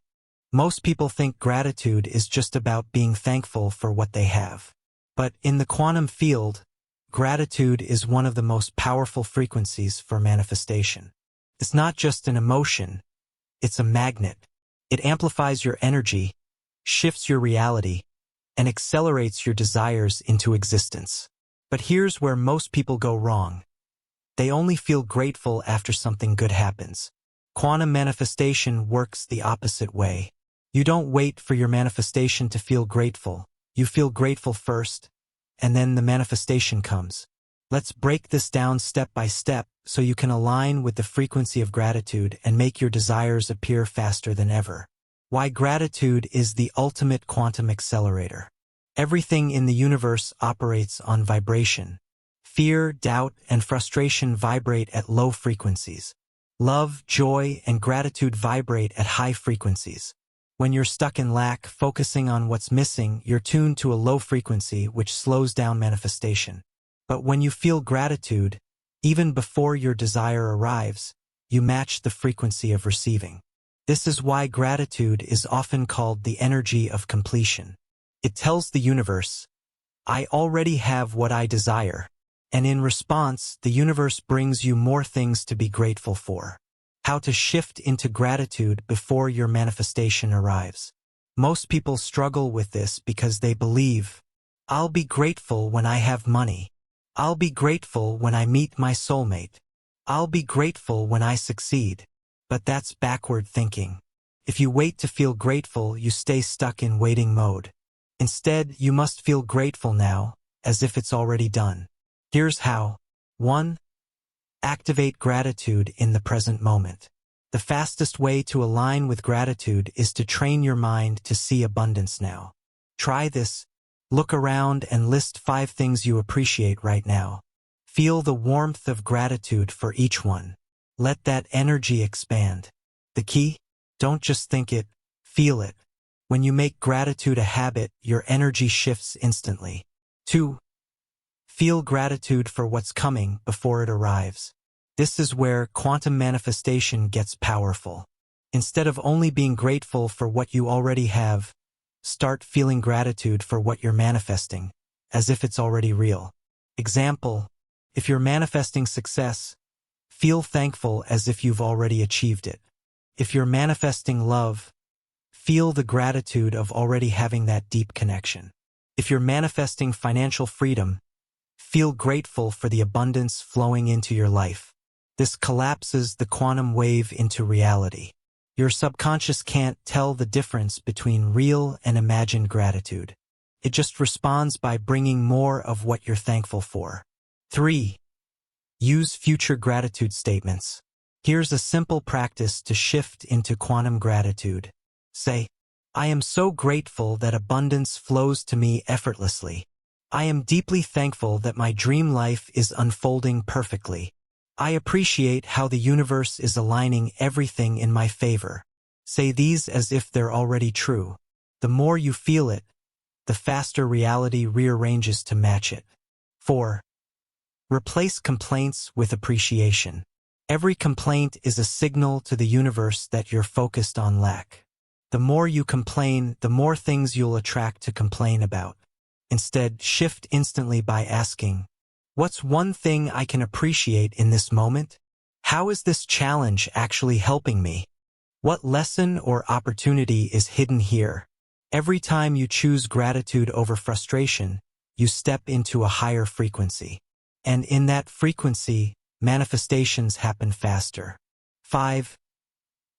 Most people think gratitude is just about being thankful for what they have. But in the quantum field, gratitude is one of the most powerful frequencies for manifestation. It's not just an emotion, it's a magnet. It amplifies your energy, shifts your reality, and accelerates your desires into existence. But here's where most people go wrong. They only feel grateful after something good happens. Quantum manifestation works the opposite way. You don't wait for your manifestation to feel grateful. You feel grateful first, and then the manifestation comes. Let's break this down step by step so you can align with the frequency of gratitude and make your desires appear faster than ever. Why gratitude is the ultimate quantum accelerator. Everything in the universe operates on vibration. Fear, doubt, and frustration vibrate at low frequencies. Love, joy, and gratitude vibrate at high frequencies. When you're stuck in lack, focusing on what's missing, you're tuned to a low frequency which slows down manifestation. But when you feel gratitude, even before your desire arrives, you match the frequency of receiving. This is why gratitude is often called the energy of completion. It tells the universe, I already have what I desire, and in response, the universe brings you more things to be grateful for. How to shift into gratitude before your manifestation arrives. Most people struggle with this because they believe, I'll be grateful when I have money. I'll be grateful when I meet my soulmate. I'll be grateful when I succeed. But that's backward thinking. If you wait to feel grateful, you stay stuck in waiting mode. Instead, you must feel grateful now, as if it's already done. Here's how. 1. Activate gratitude in the present moment. The fastest way to align with gratitude is to train your mind to see abundance now. Try this. Look around and list 5 things you appreciate right now. Feel the warmth of gratitude for each one. Let that energy expand. The key? Don't just think it, feel it. When you make gratitude a habit, your energy shifts instantly. 2. Feel gratitude for what's coming before it arrives. This is where quantum manifestation gets powerful. Instead of only being grateful for what you already have, start feeling gratitude for what you're manifesting, as if it's already real. Example, if you're manifesting success, feel thankful as if you've already achieved it. If you're manifesting love, feel the gratitude of already having that deep connection. If you're manifesting financial freedom, feel grateful for the abundance flowing into your life. This collapses the quantum wave into reality. Your subconscious can't tell the difference between real and imagined gratitude. It just responds by bringing more of what you're thankful for. 3. Use future gratitude statements. Here's a simple practice to shift into quantum gratitude. Say, I am so grateful that abundance flows to me effortlessly. I am deeply thankful that my dream life is unfolding perfectly. I appreciate how the universe is aligning everything in my favor. Say these as if they're already true. The more you feel it, the faster reality rearranges to match it. 4. Replace complaints with appreciation. Every complaint is a signal to the universe that you're focused on lack. The more you complain, the more things you'll attract to complain about. Instead, shift instantly by asking, what's one thing I can appreciate in this moment? How is this challenge actually helping me? What lesson or opportunity is hidden here? Every time you choose gratitude over frustration, you step into a higher frequency. And in that frequency, manifestations happen faster. 5.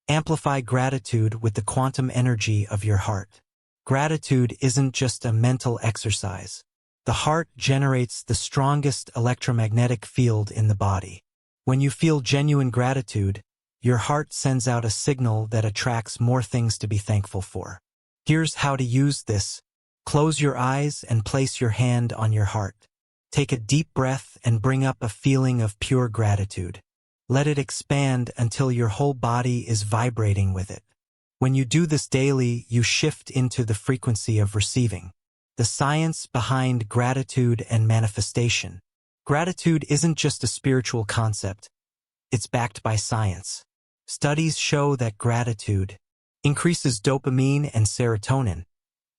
Amplify gratitude with the quantum energy of your heart. Gratitude isn't just a mental exercise. The heart generates the strongest electromagnetic field in the body. When you feel genuine gratitude, your heart sends out a signal that attracts more things to be thankful for. Here's how to use this. Close your eyes and place your hand on your heart. Take a deep breath and bring up a feeling of pure gratitude. Let it expand until your whole body is vibrating with it. When you do this daily, you shift into the frequency of receiving. The science behind gratitude and manifestation. Gratitude isn't just a spiritual concept. It's backed by science. Studies show that gratitude increases dopamine and serotonin,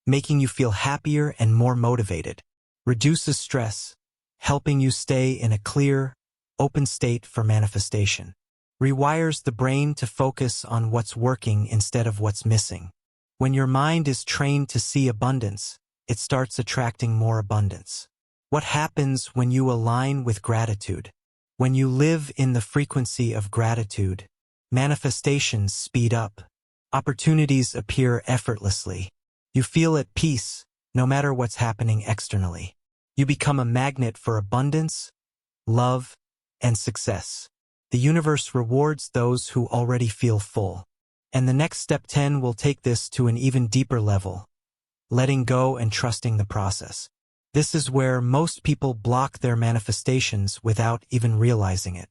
making you feel happier and more motivated, reduces stress, helping you stay in a clear, open state for manifestation, rewires the brain to focus on what's working instead of what's missing. When your mind is trained to see abundance, it starts attracting more abundance. What happens when you align with gratitude? When you live in the frequency of gratitude, manifestations speed up. Opportunities appear effortlessly. You feel at peace, no matter what's happening externally. You become a magnet for abundance, love, and success. The universe rewards those who already feel full. And the next step 10 will take this to an even deeper level. Letting go and trusting the process. This is where most people block their manifestations without even realizing it.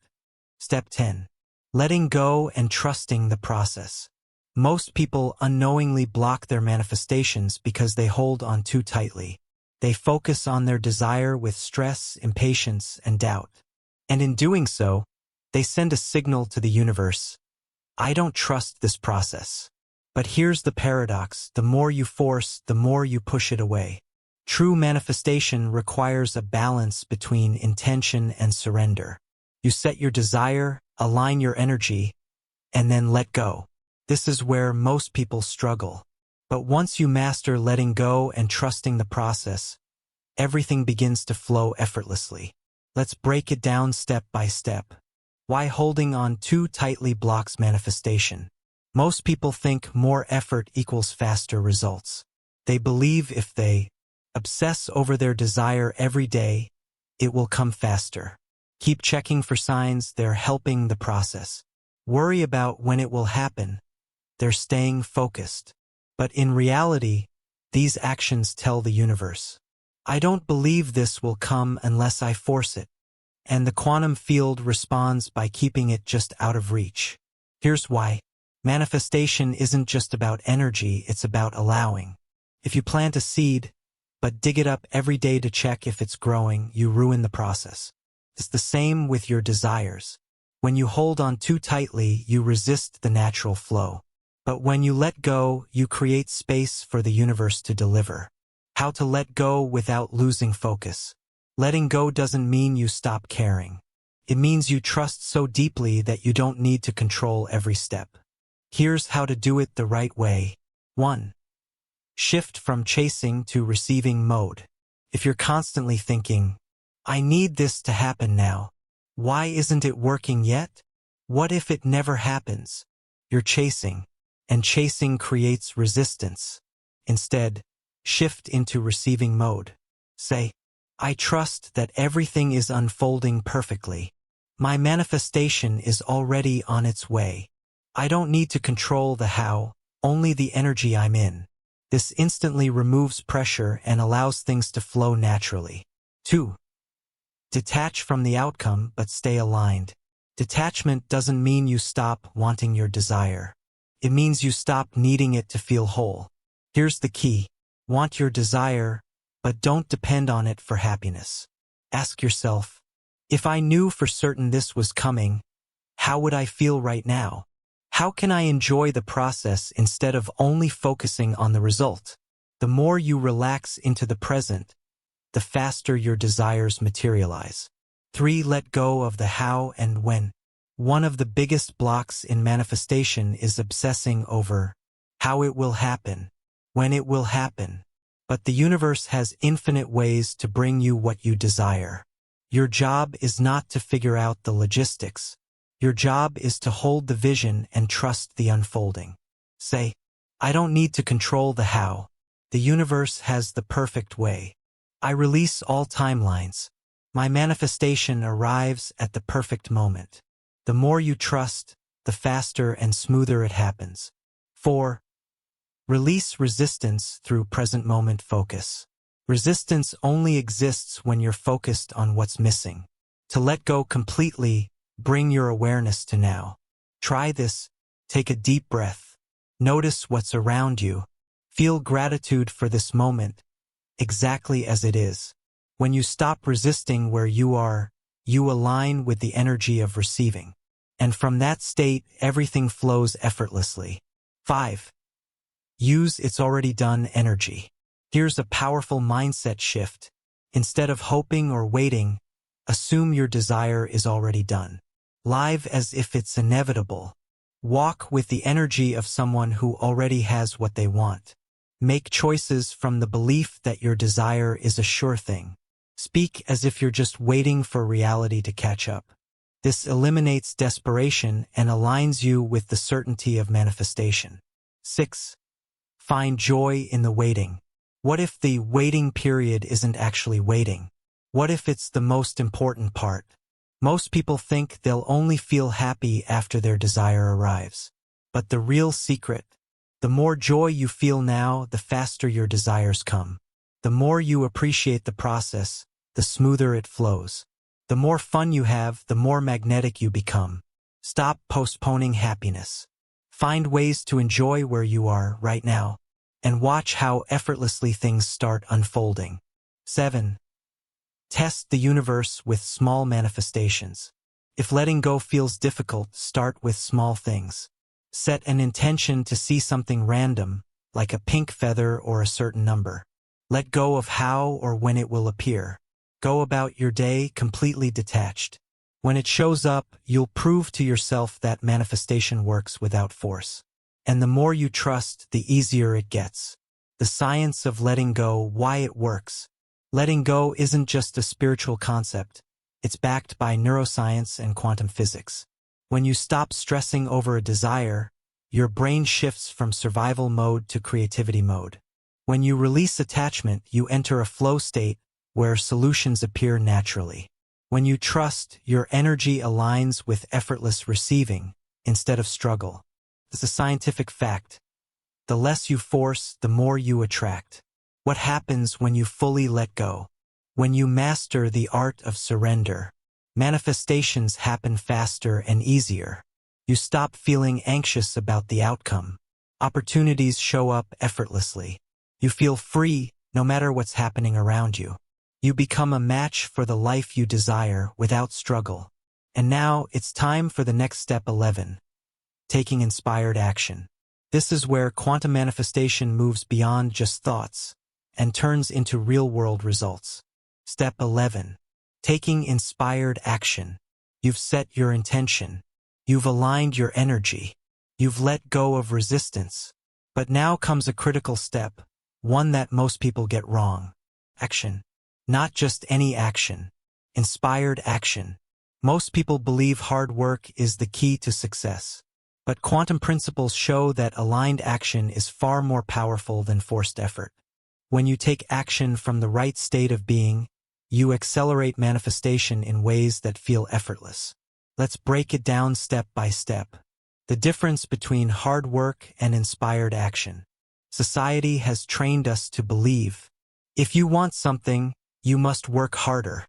Step 10. Letting go and trusting the process. Most people unknowingly block their manifestations because they hold on too tightly. They focus on their desire with stress, impatience, and doubt. And in doing so, they send a signal to the universe. I don't trust this process. But here's the paradox. The more you force, the more you push it away. True manifestation requires a balance between intention and surrender. You set your desire, align your energy, and then let go. This is where most people struggle. But once you master letting go and trusting the process, everything begins to flow effortlessly. Let's break it down step by step. Why holding on too tightly blocks manifestation? Most people think more effort equals faster results. They believe if they obsess over their desire every day, it will come faster. Keep checking for signs they're helping the process. Worry about when it will happen. They're staying focused. But in reality, these actions tell the universe, I don't believe this will come unless I force it. And the quantum field responds by keeping it just out of reach. Here's why. Manifestation isn't just about energy, it's about allowing. If you plant a seed, but dig it up every day to check if it's growing, you ruin the process. It's the same with your desires. When you hold on too tightly, you resist the natural flow. But when you let go, you create space for the universe to deliver. How to let go without losing focus. Letting go doesn't mean you stop caring. It means you trust so deeply that you don't need to control every step. Here's how to do it the right way. 1. Shift from chasing to receiving mode. If you're constantly thinking, I need this to happen now. Why isn't it working yet? What if it never happens? You're chasing, and chasing creates resistance. Instead, shift into receiving mode. Say, I trust that everything is unfolding perfectly. My manifestation is already on its way. I don't need to control the how, only the energy I'm in. This instantly removes pressure and allows things to flow naturally. 2. Detach from the outcome but stay aligned. Detachment doesn't mean you stop wanting your desire. It means you stop needing it to feel whole. Here's the key. Want your desire, but don't depend on it for happiness. Ask yourself, if I knew for certain this was coming, how would I feel right now? How can I enjoy the process instead of only focusing on the result? The more you relax into the present, the faster your desires materialize. 3. Let go of the how and when. One of the biggest blocks in manifestation is obsessing over how it will happen, when it will happen. But the universe has infinite ways to bring you what you desire. Your job is not to figure out the logistics. Your job is to hold the vision and trust the unfolding. Say, I don't need to control the how. The universe has the perfect way. I release all timelines. My manifestation arrives at the perfect moment. The more you trust, the faster and smoother it happens. 4. Release resistance through present moment focus. Resistance only exists when you're focused on what's missing. To let go completely, bring your awareness to now. Try this. Take a deep breath. Notice what's around you. Feel gratitude for this moment, exactly as it is. When you stop resisting where you are, you align with the energy of receiving. And from that state, everything flows effortlessly. 5. Use it's already done energy. Here's a powerful mindset shift. Instead of hoping or waiting, assume your desire is already done. Live as if it's inevitable. Walk with the energy of someone who already has what they want. Make choices from the belief that your desire is a sure thing. Speak as if you're just waiting for reality to catch up. This eliminates desperation and aligns you with the certainty of manifestation. 6. Find joy in the waiting. What if the waiting period isn't actually waiting? What if it's the most important part? Most people think they'll only feel happy after their desire arrives. But the real secret, the more joy you feel now, the faster your desires come. The more you appreciate the process, the smoother it flows. The more fun you have, the more magnetic you become. Stop postponing happiness. Find ways to enjoy where you are right now, and watch how effortlessly things start unfolding. 7. Test the universe with small manifestations. If letting go feels difficult, start with small things. Set an intention to see something random, like a pink feather or a certain number. Let go of how or when it will appear. Go about your day completely detached. When it shows up, you'll prove to yourself that manifestation works without force. And the more you trust, the easier it gets. The science of letting go, why it works. Letting go isn't just a spiritual concept. It's backed by neuroscience and quantum physics. When you stop stressing over a desire, your brain shifts from survival mode to creativity mode. When you release attachment, you enter a flow state where solutions appear naturally. When you trust, your energy aligns with effortless receiving instead of struggle. It's a scientific fact. The less you force, the more you attract. What happens when you fully let go? When you master the art of surrender, manifestations happen faster and easier. You stop feeling anxious about the outcome. Opportunities show up effortlessly. You feel free no matter what's happening around you. You become a match for the life you desire without struggle. And now it's time for the next step 11. Taking inspired action. This is where quantum manifestation moves beyond just thoughts and turns into real-world results. Step 11. Taking inspired action. You've set your intention. You've aligned your energy. You've let go of resistance. But now comes a critical step, one that most people get wrong. Action. Not just any action. Inspired action. Most people believe hard work is the key to success. But quantum principles show that aligned action is far more powerful than forced effort. When you take action from the right state of being, you accelerate manifestation in ways that feel effortless. Let's break it down step by step. The difference between hard work and inspired action. Society has trained us to believe, if you want something, you must work harder.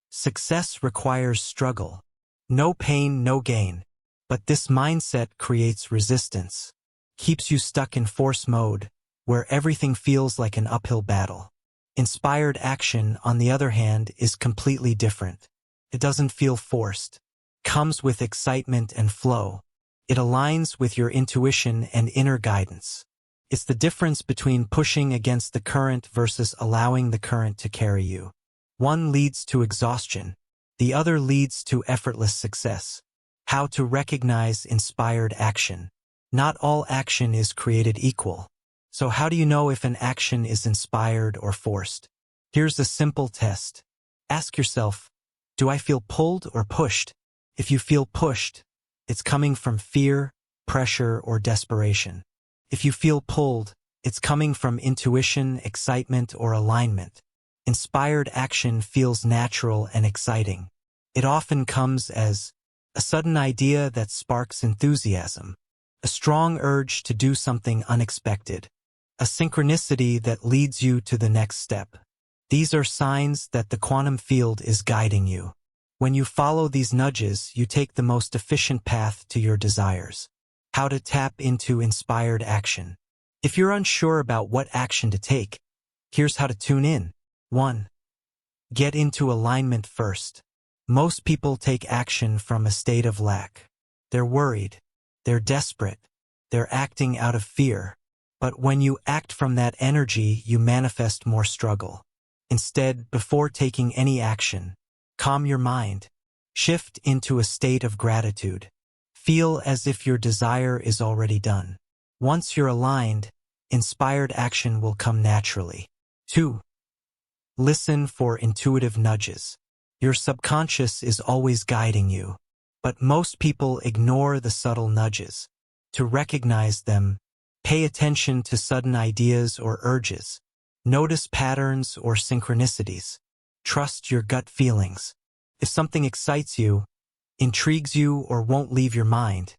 Success requires struggle. No pain, no gain. But this mindset creates resistance, keeps you stuck in force mode, where everything feels like an uphill battle. Inspired action, on the other hand, is completely different. It doesn't feel forced. Comes with excitement and flow. It aligns with your intuition and inner guidance. It's the difference between pushing against the current versus allowing the current to carry you. One leads to exhaustion. The other leads to effortless success. How to recognize inspired action. Not all action is created equal. So how do you know if an action is inspired or forced? Here's a simple test. Ask yourself, do I feel pulled or pushed? If you feel pushed, it's coming from fear, pressure, or desperation. If you feel pulled, it's coming from intuition, excitement, or alignment. Inspired action feels natural and exciting. It often comes as a sudden idea that sparks enthusiasm, a strong urge to do something unexpected, a synchronicity that leads you to the next step. These are signs that the quantum field is guiding you. When you follow these nudges, you take the most efficient path to your desires. How to tap into inspired action. If you're unsure about what action to take, here's how to tune in. 1. Get into alignment first. Most people take action from a state of lack. They're worried. They're desperate. They're acting out of fear. But when you act from that energy, you manifest more struggle. Instead, before taking any action, calm your mind. Shift into a state of gratitude. Feel as if your desire is already done. Once you're aligned, inspired action will come naturally. 2. Listen for intuitive nudges. Your subconscious is always guiding you, but most people ignore the subtle nudges. To recognize them, pay attention to sudden ideas or urges. Notice patterns or synchronicities. Trust your gut feelings. If something excites you, intrigues you, or won't leave your mind,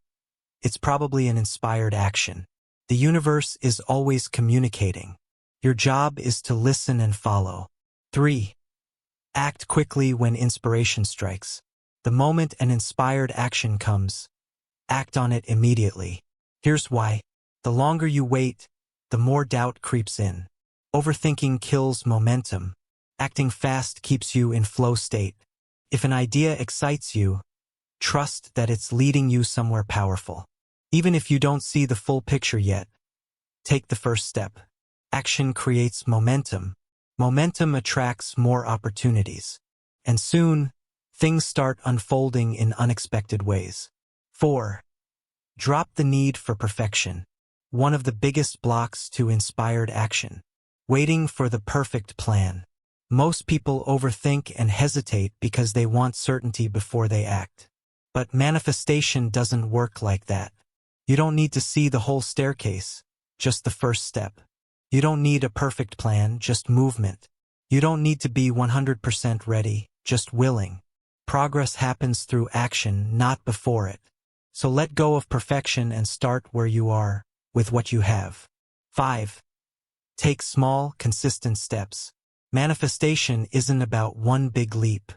it's probably an inspired action. The universe is always communicating. Your job is to listen and follow. 3. Act quickly when inspiration strikes. The moment an inspired action comes, act on it immediately. Here's why. The longer you wait, the more doubt creeps in. Overthinking kills momentum. Acting fast keeps you in flow state. If an idea excites you, trust that it's leading you somewhere powerful. Even if you don't see the full picture yet, take the first step. Action creates momentum. Momentum attracts more opportunities. And soon, things start unfolding in unexpected ways. 4. Drop the need for perfection. One of the biggest blocks to inspired action. Waiting for the perfect plan. Most people overthink and hesitate because they want certainty before they act. But manifestation doesn't work like that. You don't need to see the whole staircase, just the first step. You don't need a perfect plan, just movement. You don't need to be 100% ready, just willing. Progress happens through action, not before it. So let go of perfection and start where you are, with what you have. 5. Take small, consistent steps. Manifestation isn't about one big leap.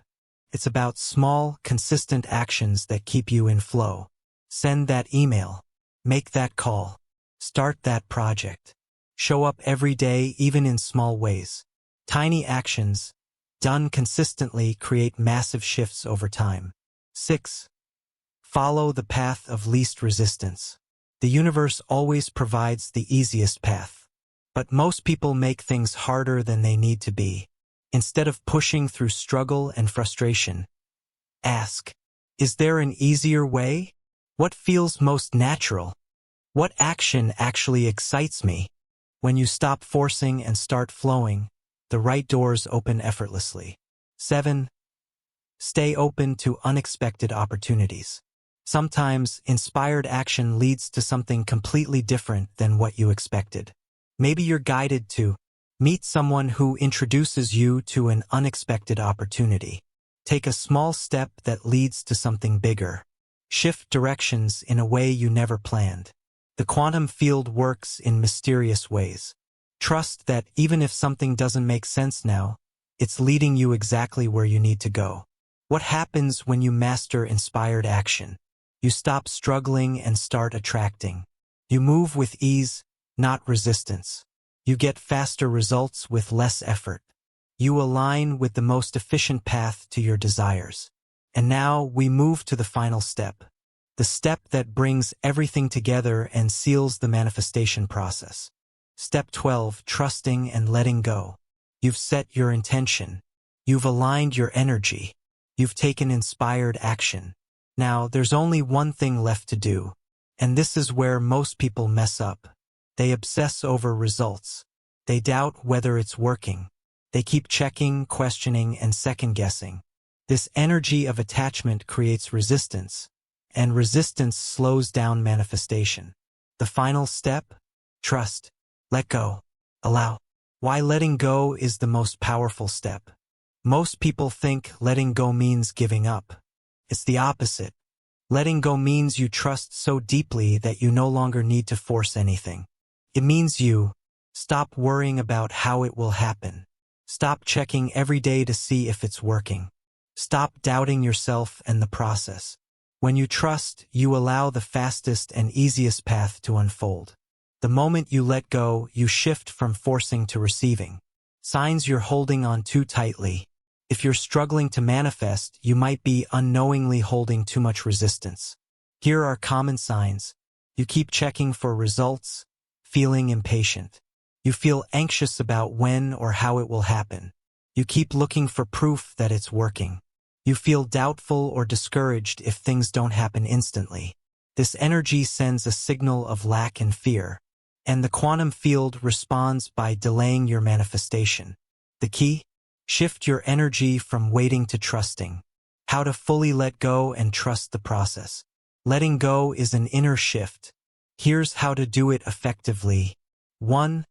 It's about small, consistent actions that keep you in flow. Send that email. Make that call. Start that project. Show up every day, even in small ways. Tiny actions, done consistently, create massive shifts over time. 6. Follow the path of least resistance. The universe always provides the easiest path. But most people make things harder than they need to be. Instead of pushing through struggle and frustration, ask, is there an easier way? What feels most natural? What action actually excites me? When you stop forcing and start flowing, the right doors open effortlessly. 7. Stay open to unexpected opportunities. Sometimes, inspired action leads to something completely different than what you expected. Maybe you're guided to meet someone who introduces you to an unexpected opportunity. Take a small step that leads to something bigger. Shift directions in a way you never planned. The quantum field works in mysterious ways. Trust that even if something doesn't make sense now, it's leading you exactly where you need to go. What happens when you master inspired action? You stop struggling and start attracting. You move with ease, not resistance. You get faster results with less effort. You align with the most efficient path to your desires. And now we move to the final step. The step that brings everything together and seals the manifestation process. Step 12, trusting and letting go. You've set your intention. You've aligned your energy. You've taken inspired action. Now, there's only one thing left to do. And this is where most people mess up. They obsess over results. They doubt whether it's working. They keep checking, questioning, and second-guessing. This energy of attachment creates resistance, and resistance slows down manifestation. The final step? Trust. Let go. Allow. Why letting go is the most powerful step. Most people think letting go means giving up. It's the opposite. Letting go means you trust so deeply that you no longer need to force anything. It means you stop worrying about how it will happen. Stop checking every day to see if it's working. Stop doubting yourself and the process. When you trust, you allow the fastest and easiest path to unfold. The moment you let go, you shift from forcing to receiving. Signs you're holding on too tightly. If you're struggling to manifest, you might be unknowingly holding too much resistance. Here are common signs. You keep checking for results, feeling impatient. You feel anxious about when or how it will happen. You keep looking for proof that it's working. You feel doubtful or discouraged if things don't happen instantly. This energy sends a signal of lack and fear, and the quantum field responds by delaying your manifestation. The key? Shift your energy from waiting to trusting. How to fully let go and trust the process. Letting go is an inner shift. Here's how to do it effectively. 1.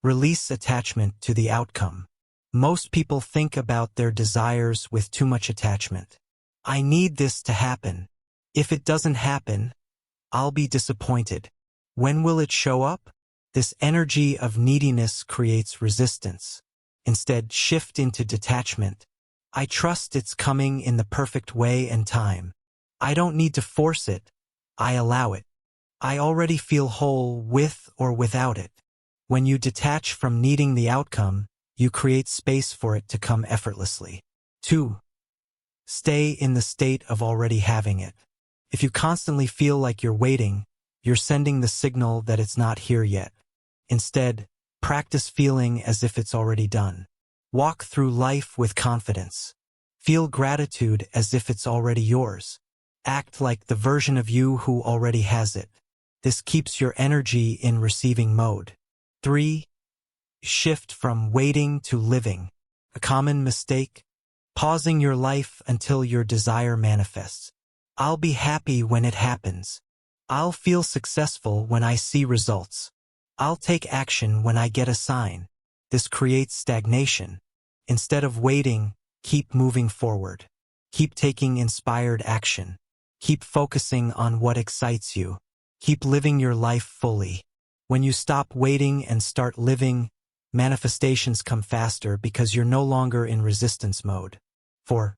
Release attachment to the outcome. Most people think about their desires with too much attachment. I need this to happen. If it doesn't happen, I'll be disappointed. When will it show up? This energy of neediness creates resistance. Instead, shift into detachment. I trust it's coming in the perfect way and time. I don't need to force it. I allow it. I already feel whole with or without it. When you detach from needing the outcome, you create space for it to come effortlessly. 2. Stay in the state of already having it. If you constantly feel like you're waiting, you're sending the signal that it's not here yet. Instead, practice feeling as if it's already done. Walk through life with confidence. Feel gratitude as if it's already yours. Act like the version of you who already has it. This keeps your energy in receiving mode. 3. Shift from waiting to living. A common mistake? Pausing your life until your desire manifests. I'll be happy when it happens. I'll feel successful when I see results. I'll take action when I get a sign. This creates stagnation. Instead of waiting, keep moving forward. Keep taking inspired action. Keep focusing on what excites you. Keep living your life fully. When you stop waiting and start living, manifestations come faster because you're no longer in resistance mode. 4.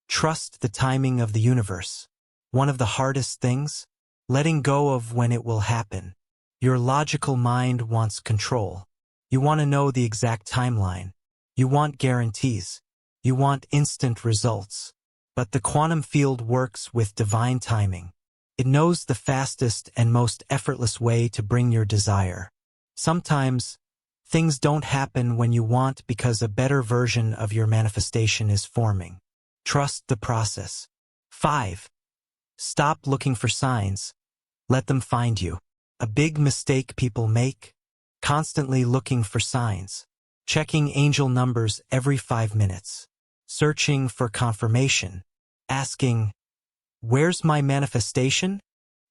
Trust the timing of the universe. One of the hardest things? Letting go of when it will happen. Your logical mind wants control. You want to know the exact timeline. You want guarantees. You want instant results. But the quantum field works with divine timing. It knows the fastest and most effortless way to bring your desire. Sometimes, things don't happen when you want because a better version of your manifestation is forming. Trust the process. 5. Stop looking for signs. Let them find you. A big mistake people make? Constantly looking for signs. Checking angel numbers every 5 minutes. Searching for confirmation. Asking, where's my manifestation?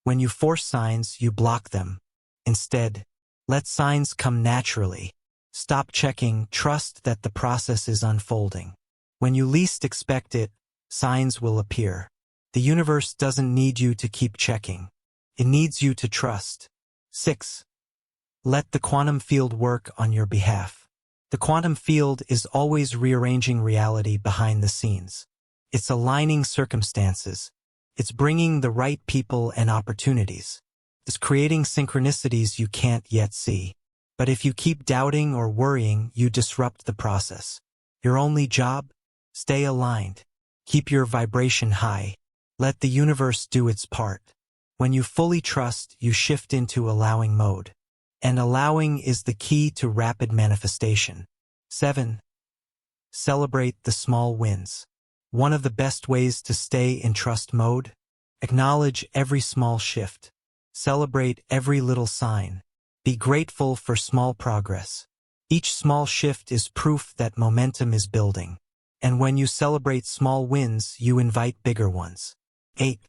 When you force signs, you block them. Instead, let signs come naturally. Stop checking, trust that the process is unfolding. When you least expect it, signs will appear. The universe doesn't need you to keep checking. It needs you to trust. 6. Let the quantum field work on your behalf. The quantum field is always rearranging reality behind the scenes. It's aligning circumstances. It's bringing the right people and opportunities. It's creating synchronicities you can't yet see. But if you keep doubting or worrying, you disrupt the process. Your only job? Stay aligned. Keep your vibration high. Let the universe do its part. When you fully trust, you shift into allowing mode. And allowing is the key to rapid manifestation. 7. Celebrate the small wins. One of the best ways to stay in trust mode? Acknowledge every small shift. Celebrate every little sign. Be grateful for small progress. Each small shift is proof that momentum is building. And when you celebrate small wins, you invite bigger ones. 8.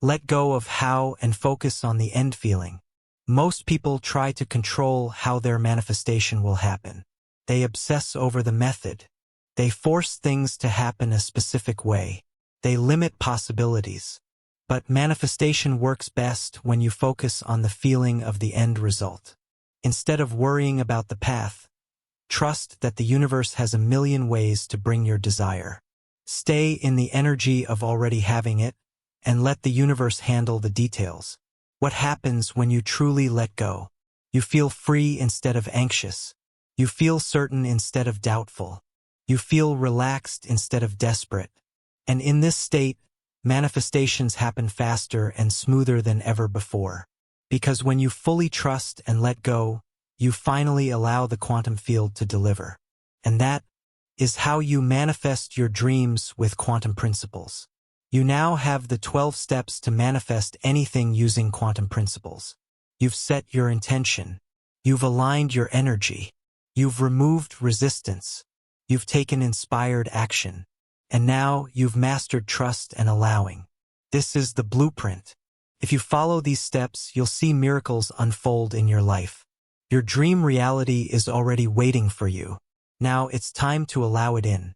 Let go of how and focus on the end feeling. Most people try to control how their manifestation will happen. They obsess over the method. They force things to happen a specific way. They limit possibilities. But manifestation works best when you focus on the feeling of the end result. Instead of worrying about the path, trust that the universe has a million ways to bring your desire. Stay in the energy of already having it, and let the universe handle the details. What happens when you truly let go? You feel free instead of anxious. You feel certain instead of doubtful. You feel relaxed instead of desperate. And in this state, manifestations happen faster and smoother than ever before. Because when you fully trust and let go, you finally allow the quantum field to deliver. And that is how you manifest your dreams with quantum principles. You now have the 12 steps to manifest anything using quantum principles. You've set your intention. You've aligned your energy. You've removed resistance. You've taken inspired action. And now you've mastered trust and allowing. This is the blueprint. If you follow these steps, you'll see miracles unfold in your life. Your dream reality is already waiting for you. Now it's time to allow it in.